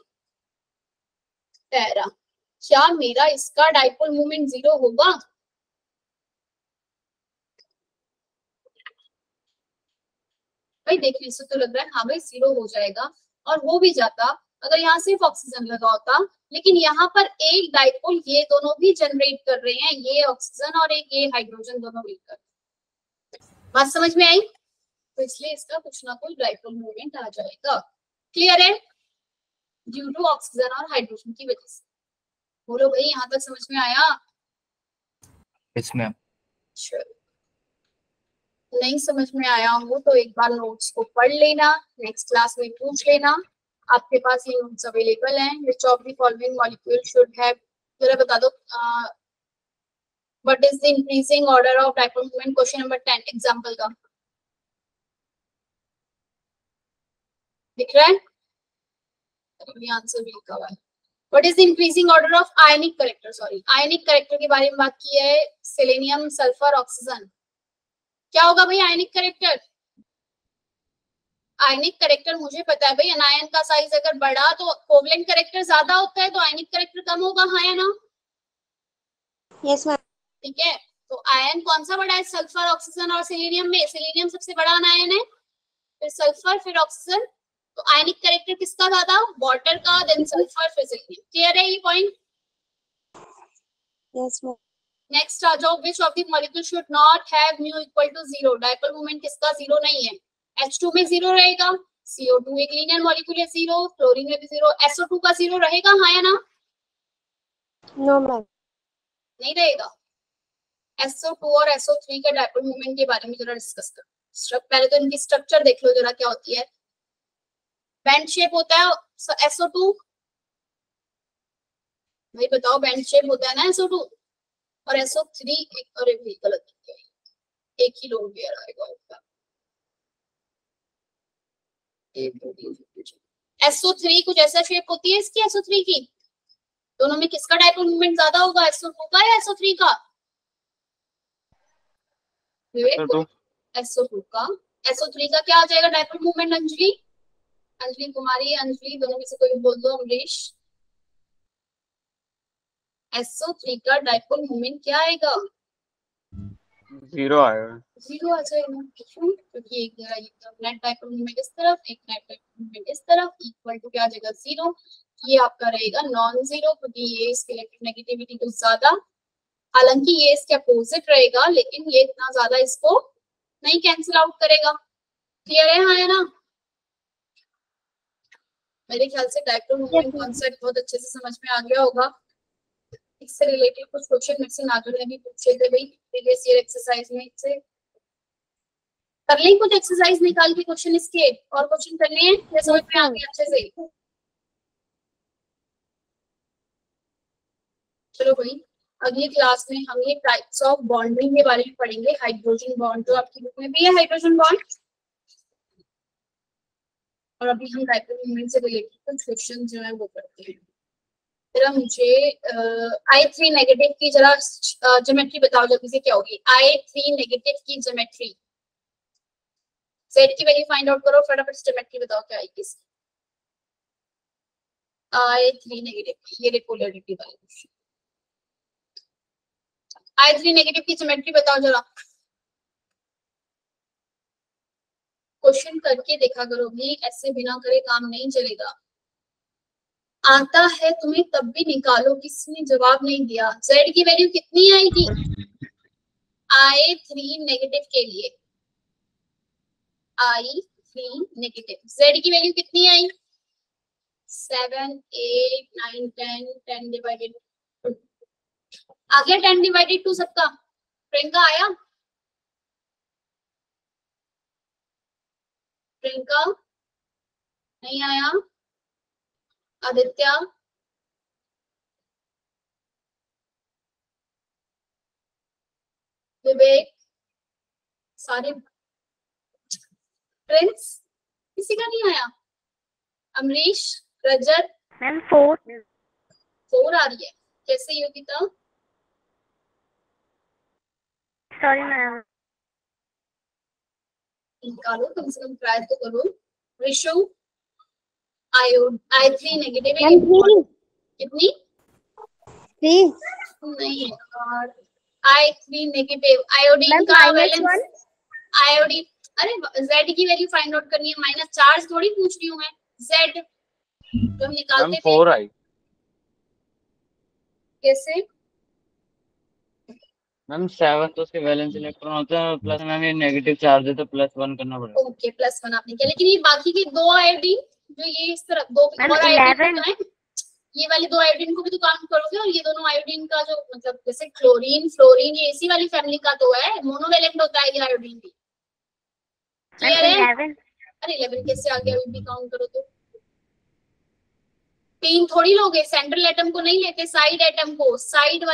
पैरा। क्या मेरा इसका डायपोल मोमेंट जीरो होगा? भाई देखने से तो लग रहा है हाँ भाई जीरो हो जाएगा, और हो भी जाता अगर यहाँ सिर्फ ऑक्सीजन लगा होता। लेकिन यहाँ पर एक डायपोल ये दोनों भी जनरेट कर रहे हैं, ये ऑक्सीजन और एक ये हाइड्रोजन, दोनों मिलकर। बात समझ में आई? तो इसलिए इसका कुछ ना कुछ डायपोल मोमेंट आ जाएगा। क्लियर है? ड्यू टू ऑक्सीजन और हाइड्रोजन की वजह से। बोलो भाई, यहाँ तक समझ में आया? Yes ma'am. नहीं समझ में आया हो तो एक बार नोट्स को पढ़ लेना, नेक्स्ट क्लास में पूछ लेना। आपके पास ये नोट्स अवेलेबल हैं। Which of the following molecule should have, जरा बता दो, what is the increasing order of dipole moment? Question number 10 example का दिख रहा है? आंसर भी लिखा हुआ है। What is the increasing order of ionic character? Sorry, ionic character के बारे में बात की है। Selenium, sulphur, oxygen. क्या होगा भाई आयनिक करेक्टर? आयनिक करेक्टर मुझे पता है भाई, अनायन का साइज अगर बढ़ा तो कोवलेंट करेक्टर ज्यादा होता है, तो आयनिक करेक्टर कम होगा, हाँ या ना? Yes ma'am. ठीक है, तो आयन कौन सा बड़ा है? सल्फर, ऑक्सीजन और सेलेनियम में सेलेनियम सबसे बड़ा अनायन है, फिर सल्फर, फिर ऑक्सीजन, तो आयनिक कैरेक्टर किसका ज्यादा, वाटर का, देन सल्फर, फिर सिलिकॉन। क्लियर है ये पॉइंट? Yes, ma'am. नेक्स्ट आ जाओ, which of the molecule should not have mu equal to 0? Dipole moment किसका 0 नहीं है? H2 में 0 रहेगा, CO2 एक लीनियर मॉलिक्यूल है 0, फ्लोरीन में भी 0, SO2 का 0 रहेगा, हाँ या ना? No, ma'am. नहीं रहेगा। SO2 और SO3 के डायपोल मोमेंट के बारे में जरा डिस्कस करो। पहले तो इनकी स्ट्रक्चर देख लो जरा क्या होती है। बैंड शेप होता है SO2, भाई बताओ, बैंड शेप होता है ना SO2, और SO3 अरे भी गलत है, एक ही लोन पेयर आएगा उसका। SO3 कुछ ऐसा शेप होती है इसकी, SO3 की। दोनों में किसका डायपोल मोमेंट ज्यादा होगा, SO2 का या SO3 का? SO2 का। SO3 का क्या आ जाएगा डायपोल मोमेंट? अंजलि, अंजलि कुमारी, अंजलि दोनों में से कोई बोल दो। अमरीश, SO3 का डायपोल मोमेंट क्या आएगा? 0 आएगा। 0 आ जाएगा, क्योंकि एक नेट डायपोल मोमेंट इस तरफ, एक नेट डायपोल मोमेंट इस तरफ, इक्वल टू क्या आ जाएगा 0। ये आपका रहेगा नॉन जीरो, क्योंकि ये इसकी इलेक्ट्रोनेगेटिविटी कुछ ज्यादा, हालांकि ये इसके अपोजिट रहेगा, लेकिन ये इतना ज्यादा इसको नहीं कैंसिल आउट करेगा। क्लियर है, हाँ है ना? मेरे ख्याल से डायपोल मोमेंट कॉन्सेप्ट बहुत अच्छे से समझ में आ गया होगा। इससे रिलेटेड कुछ क्वेश्चन मेरे से नाजू ने भी पूछे थे भाई प्रीवियस ईयर एक्सरसाइज में। इससे कर लें कुछ एक्सरसाइज निकाल के क्वेश्चन इसके, और क्वेश्चन करने हैं, ये समझ में आ गया अच्छे से? चलो भाई, अगली क्लास में हम ये टाइप्स ऑफ बॉन्डिंग के बारे में पढ़ेंगे। हाइड्रोजन बॉन्ड जो आपकी बुक में भी है, हाइड्रोजन बॉन्ड, और अभी हम डायपोल मोमेंट से रिलेटेड कुछ क्वेश्चन जो है वो करते हैं। जरा मुझे I3 नेगेटिव की जरा ज्योमेट्री बताओ जल्दी से, क्या होगी I3 नेगेटिव की ज्योमेट्री? Z की वैल्यू फाइंड आउट करो फटाफट, ज्योमेट्री बताओ क्या आएगी इसकी। I3 नेगेटिव की ये पोलैरिटी वाली क्वेश्चन, I3 नेगेटिव की ज्योमेट्री बताओ जरा। क्वेश्चन करके देखा करो भी, ऐसे बिना करे काम नहीं चलेगा। आता है तुम्हें तब भी निकालो, किसी ने जवाब नहीं दिया। Z की वैल्यू कितनी आएगी I3 नेगेटिव के लिए? I3 नेगेटिव, Z की वैल्यू कितनी आई? 7, 8, 9, 10 डिवाइडेड 2 आ गया, 10 डिवाइडेड 2 सबका। प्रियंका आया? प्रियंका नहीं आया? आदित्य, विवेक, सारे प्रिंस, किसी का नहीं आया? अमरीश, रजत, मैम 4 आ रही है कैसे योगिता? Sorry ma'am. निकालो, कम से कम ट्राई तो करो। ऋषु, I3 नेगेटिव है कितनी? 3 नहीं यार, I3 नेगेटिव, आयोडीन का वैलेंस, आयोडीन, अरे Z की वैल्यू फाइंड आउट करनी है, माइनस चार्ज थोड़ी पूछ रही हूँ मैं। Z तो हम निकालते थे 4 आई। कैसे? मैम 7 तो उसके वैलेंस इलेक्ट्रॉन होता है, प्लस मैम ये नेगेटिव चार्ज है तो +1 करना पड़ेगा। ओके, +1 आपने किया, लेकिन ये बाकी की 2 आयोडीन जो ये इस तरफ 2 मैम और आयोडीन 11 है, ये वाली 2 आयोडीन को भी तो काउंट करोगे, और ये दोनों आयोडीन का जो मतलब जैसे क्लोरीन, फ्लोरीन, ये इसी वाली फैमिली का तो है, मोनोवैलेंट होता है ये आयोडीन भी। क्लियर है? 11 अरे 11 कैसे आ गया, वो भी काउंट करो तो 3 थोड़ी लोगे, सेंट्रल एटम को नहीं लेते, साइड एटम को, साइड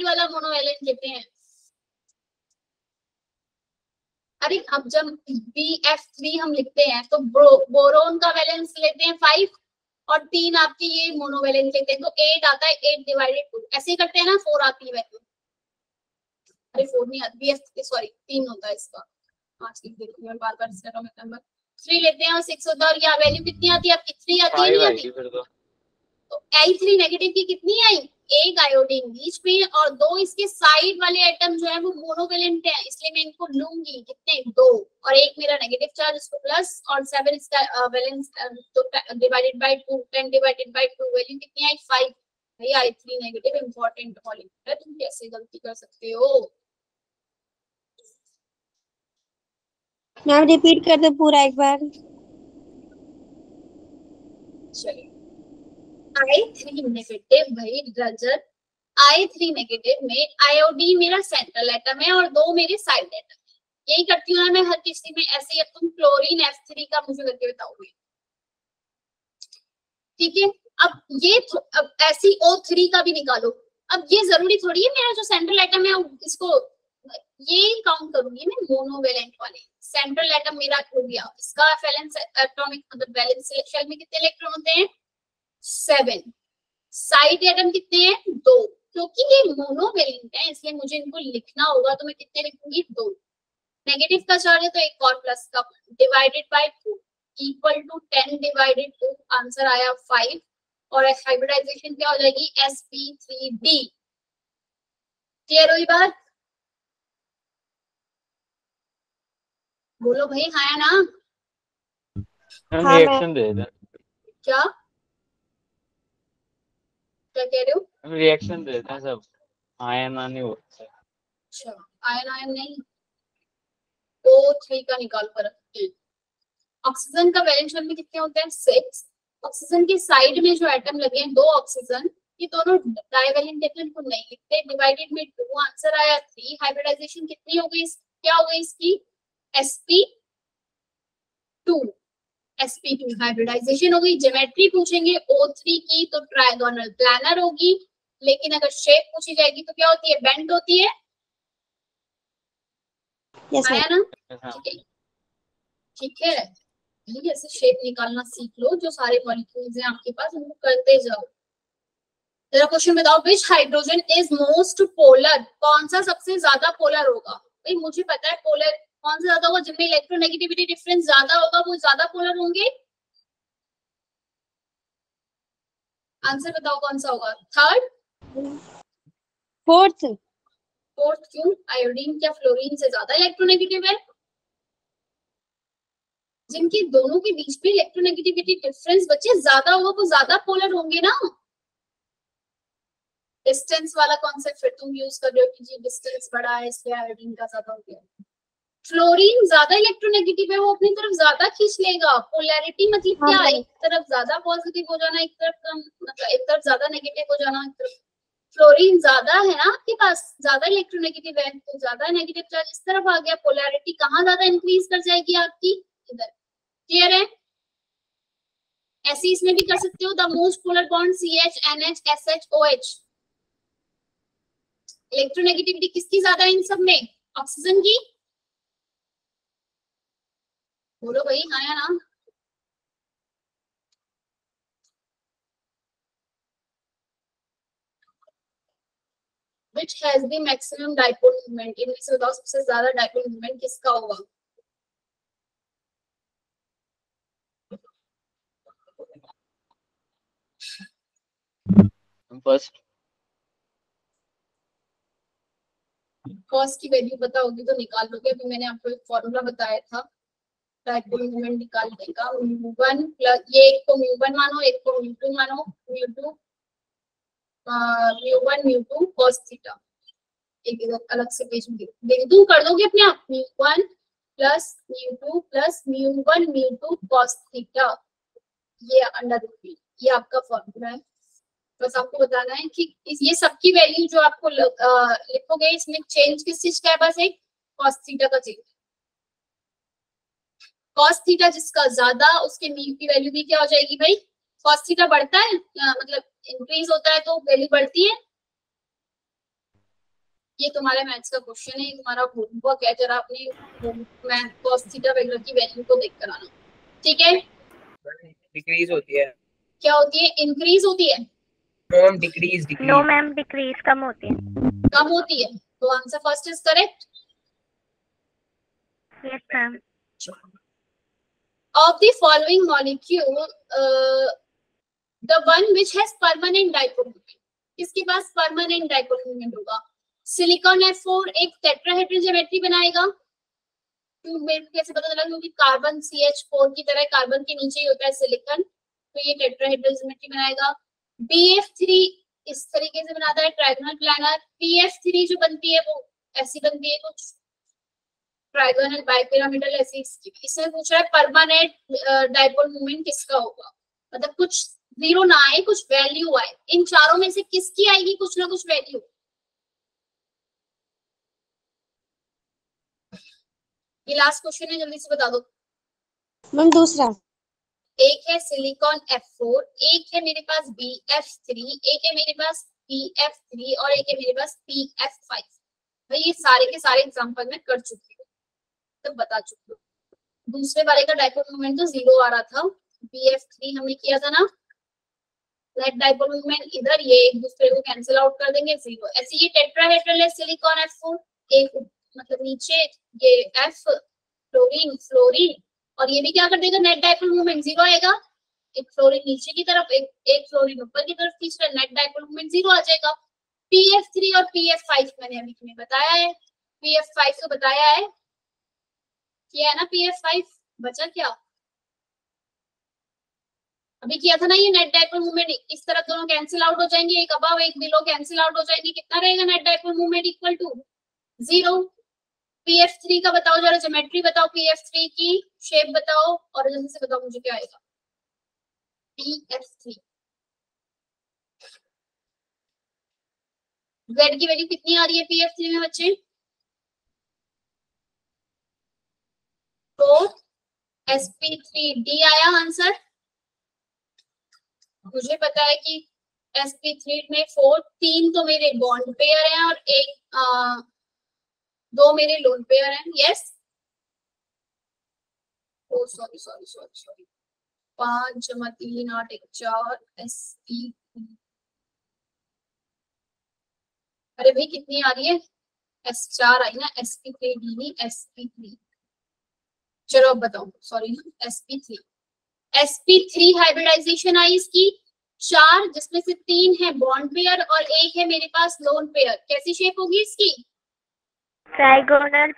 वाला मोनोवैलेंट लेते हैं। अरे अब जब BF3 हम लिखते हैं तो बोरोन का वैलेंस लेते हैं 5, और 3 आपके ये मोनोवैलेंट लेते हैं, तो 8 आता है, 8 डिवाइडेड 2 ऐसे ही करते हैं ना, 4 आती है वैल्यू। अरे 4 नहीं आती, BF सॉरी 3 होता है इसका, आज लिख देती हूं मैं बार-बार इसका एटॉमिक नंबर। 3 लेते हैं और 6 होता है, और यहाँ वैल्यू कितनी आती है आपकी? 3 आती है, नहीं आती? तो I3 नेगेटिव की कितनी आई, एक आयोडीन बीच में और दो इसके साइड वाले एटम जो है वो मोनोवेलेंट है, इसलिए मैं इनको लूंगी कितने, दो, और एक मेरा नेगेटिव चार्ज इसको प्लस और 7 इसका वैलेंस तो divided by 2, 10 divided by 2 value कितनी आई 5। भाई I3 नेगेटिव इंपॉर्टेंट मॉलिक्यूल है, तुम कैसे गलती कर सकते हो। मैम रिपीट कर दो पूरा एक बार। चलिए I3 नेगेटिव, भाई रजत, I3 नेगेटिव में आयोडीन मेरा सेंट्रल एटम है और दो मेरे साइड एटम है। यही करती हूँ ना मैं हर किसी में ऐसे ही। अब तुम क्लोरीन F3 का मुझे करके बताओगे, ठीक है। अब ये अब ऐसी O3 का भी निकालो। अब ये जरूरी थोड़ी है मेरा जो सेंट्रल एटम है इसको ये काउंट करूंगी मैं मोनोवेलेंट वाले। सेंट्रल एटम मेरा हो गया, इसका वैलेंस एटॉमिक मतलब वैलेंस शेल में कितने इलेक्ट्रॉन होते हैं 7, साइड एटम कितने हैं 2। क्योंकि ये मोनोवेलेंट है इसलिए मुझे इनको लिखना होगा, तो मैं कितने लिखूंगी 2। नेगेटिव का चार्ज है तो एक और प्लस का, divided by 2 equal to 10 divided 2, answer आया 5 और हाइब्रिडाइजेशन क्या हो जाएगी sp3d। क्लियर हुई बात, बोलो भाई हाँ या ना। हाँ, रिएक्शन दे दे, क्या क्या कह रहे हो। रिएक्शन दे देते हैं सब, आयन आने होता है। अच्छा आयन आयन नहीं, O3 का निकाल कर रखते हैं। ऑक्सीजन का वैलेंस शेल में कितने होते हैं 6। ऑक्सीजन के साइड में जो एटम लगे हैं 2 ऑक्सीजन, ये दोनों डाइवैलेंट एटम को नहीं लिखते, डिवाइडेड में 2, आंसर आया 3। हाइब्रिडाइजेशन कितनी हो गई, क्या हो गई इसकी sp2, sp2 हाइब्रिडाइजेशन हो गई। ज्योमेट्री पूछेंगे O3 की तो ट्रायगोनल प्लानर होगी, लेकिन अगर शेप पूछी जाएगी तो क्या होती है बेंड होती है। यस आया मैम। ना, ठीक है ठीक है। यही ऐसे शेप निकालना सीख लो, जो सारे मॉलिक्यूल्स हैं आपके पास उनको करते जाओ। जरा क्वेश्चन बताओ, विच हाइड्रोजन इज मोस्ट पोलर, कौन सा सबसे ज्यादा पोलर होगा। भाई मुझे पता है पोलर कौन सा ज्यादा होगा, जिनमें इलेक्ट्रोनेगेटिविटी डिफरेंस ज्यादा होगा वो ज्यादा पोलर होंगे। आंसर बताओ कौन सा होगा, थर्ड फोर्थ। फोर्थ। क्यों, आयोडीन क्या फ्लोरीन से ज्यादा इलेक्ट्रोनेगेटिव है। जिनके दोनों के बीच में इलेक्ट्रोनेगेटिविटी डिफरेंस बच्चे ज्यादा होगा वो ज्यादा पोलर होंगे ना। डिस्टेंस वाला कॉन्सेप्ट फिर तुम यूज कर रहे हो कि जी डिस्टेंस बड़ा है इसलिए आयोडीन का ज्यादा हो गया। फ्लोरीन ज्यादा इलेक्ट्रोनेगेटिव है, वो अपनी तरफ ज्यादा खींच लेगा। पोलैरिटी मतलब क्या, हाँ। एक तरफ ज्यादा पॉजिटिव हो जाना, एक तरफ कम, मतलब एक तरफ ज्यादा नेगेटिव हो जाना, एक तरफ। फ्लोरीन ज्यादा है ना आपके पास, ज्यादा इलेक्ट्रोनेगेटिव है तो ज्यादा नेगेटिव चार्ज इस तरफ आ गया। पोलैरिटी कहाँ ज्यादा इंक्रीज कर जाएगी आपकी, इधर। क्लियर है, ऐसे इसमें भी कर सकते हो। The most polar bond CH NH SH OH, electronegativity किसकी ज्यादा है इन सब में, ऑक्सीजन की। बोलो भाई हाँ या ना। Which has the maximum dipole moment, इनमें से बताओ सबसे ज्यादा डाइपोल मोमेंट किसका होगा। फर्स्ट कॉस की वैल्यू पता होगी तो निकाल लोगे। अभी मैंने आपको एक फॉर्मूला बताया था डाइपोल मोमेंट निकालने का। म्यू1 प्लस, ये एक को म्यू1 मानो, एक को म्यू2 मानो। म्यू1 म्यू2 कॉस थीटा, एक इधर अलग से पेज में देख दूं, कर दोगे अपने आप। म्यू1 प्लस म्यू2 प्लस म्यू1 म्यू2 कॉस थीटा, ये अंडर रूट बी, ये आपका फॉर्मूला है। बस आपको बताना है कि ये सबकी वैल्यू जो आपको लिखोगे इसमें चेंज किस चीज का है, बस एक कॉस थीटा का चेंज। कॉस थीटा जिसका ज्यादा उसके म्यू की वैल्यू भी क्या हो जाएगी भाई, कॉस थीटा बढ़ता है मतलब इंक्रीज होता है तो वैल्यू बढ़ती है। ये तुम्हारे मैथ्स का क्वेश्चन है, तुम्हारा होमवर्क है, जरा अपने मैथ कॉस थीटा वगैरह की वैल्यू को देख कर आना, ठीक है। डिक्रीज होती है। क्या होती है, इंक्रीज होती है। Ma'am decrease no ma'am, decrease कम होती है। कम होती है, तो answer first is correct. Yes ma'am. Of the following molecule, the one which has permanent dipole moment, किसके पास परमानेंट डाइपोल मोमेंट होगा? सिलिकॉन F4 एक टेट्राहेड्रल ज्योमेट्री बनाएगा। तो मेरे को कैसे पता चला? क्योंकि कार्बन CH4 की तरह कार्बन के नीचे ही होता है सिलिकॉन, तो ये टेट्राहेड्रल ज्योमेट्री बनाएगा। BF3 इस तरीके से बनाता है ट्रायगोनल प्लानर। PF3 जो बनती है वो ऐसी बनती है कुछ ट्रायगोनल बाइपिरामिडल ऐसी। इसमें पूछ रहा है परमानेंट डाइपोल मोमेंट किसका होगा, मतलब कुछ जीरो ना आए कुछ वैल्यू आए, इन चारों में से किसकी आएगी कुछ ना कुछ वैल्यू। ये लास्ट क्वेश्चन है, जल्दी से बता दो। मैम दूसरा। एक है सिलिकॉन F4, एक है मेरे पास BF3, एक है मेरे पास PF3 और एक है मेरे पास PF5। भाई ये सारे के सारे एग्जांपल में कर चुकी हूँ, तो बता चुकी हूँ। दूसरे वाले का डाइपोल मोमेंट तो जीरो आ रहा था, BF3 हमने किया था ना, नेट डाइपोल मोमेंट इधर, ये एक दूसरे को कैंसिल आउट कर देंगे, जीरो। ऐसे ये टेट्राहेड्रल है सिलिकॉन F4, एक मतलब नीचे ये F फ्लोरीन फ्लोरीन, और ये भी क्या कर देगा, नेट डाइपोल मोमेंट जीरो आएगा। एक फ्लोरीन नीचे की तरफ, एक फ्लोरीन ऊपर की तरफ खींच रहा है, नेट डाइपोल मोमेंट जीरो आ जाएगा। PF3 और PF5 मैंने अभी तुम्हें बताया है, PF5 को बताया है, किया है ना PF5, बचा क्या अभी किया था ना ये नेट डाइपोल मूवमेंट। इस तरफ दोनों कैंसिल आउट हो जाएंगे, एक अबव एक बिलो कैंसिल आउट हो जाएंगे, कितना रहेगा net dipole movement equal to zero. PF3 का बताओ जरा, ज्योमेट्री बताओ, PF3 की शेप बताओ और जल्दी से बताओ मुझे क्या आएगा। PF3 Z की वैल्यू कितनी आ रही है PF3 में बच्चे? तो sp3d आया आंसर। मुझे पता है कि sp3 में 4 3 तो मेरे बॉन्ड पेयर हैं और एक 2 मेरे लोन पेयर हैं। यस, ओ सॉरी सॉरी सॉरी सॉरी, 5 जमा 3 8 1 4 sp। अरे भाई कितनी आ रही है? S4 आई ना, sp3d नहीं sp3। चलो अब बताओ, सॉरी sp3 sp3 हाइब्रिडाइजेशन आई इसकी 4, जिसमें से 3 है बॉन्ड पेयर और एक है मेरे पास लोन पेयर। कैसी शेप होगी इसकी? Trigonal.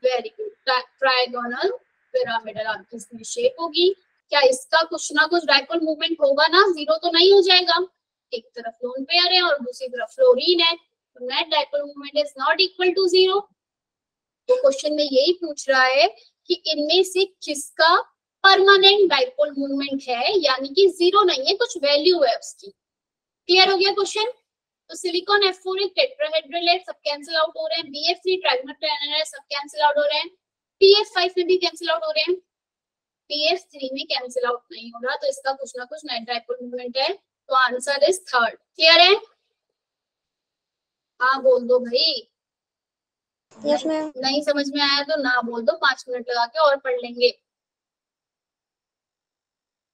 Very good, trigonal pyramidal आपकी इसमें शेप होगी। क्या इसका कुछ ना कुछ डाइपोल मूवमेंट होगा ना, जीरो तो नहीं हो जाएगा। एक तरफ लोन पेयर है और दूसरी तरफ फ्लोरीन है, तो net dipole movement is not equal to zero. तो क्वेश्चन में यही पूछ रहा है कि इनमें से किसका परमानेंट डाइपोल मूवमेंट है, यानी कि जीरो नहीं है, कुछ वैल्यू है उसकी। क्लियर हो गया क्वेश्चन? तो सिलिकॉन F4 एक टेट्राहेड्रल है, सब कैंसिल आउट हो रहे हैं। BF3 ट्रायगोनल प्लानर है, सब कैंसिल आउट हो रहे हैं। PF5 में भी कैंसिल आउट हो रहे हैं, PF3 में कैंसिल आउट नहीं हो रहा, तो इसका कुछ ना कुछ नेट डाइपोल मूवमेंट है। तो आंसर इज थर्ड। क्लियर है? हाँ बोल दो भाई। Yes ma'am. नहीं समझ में आया तो ना बोल दो, 5 मिनट लगा के और पढ़ लेंगे।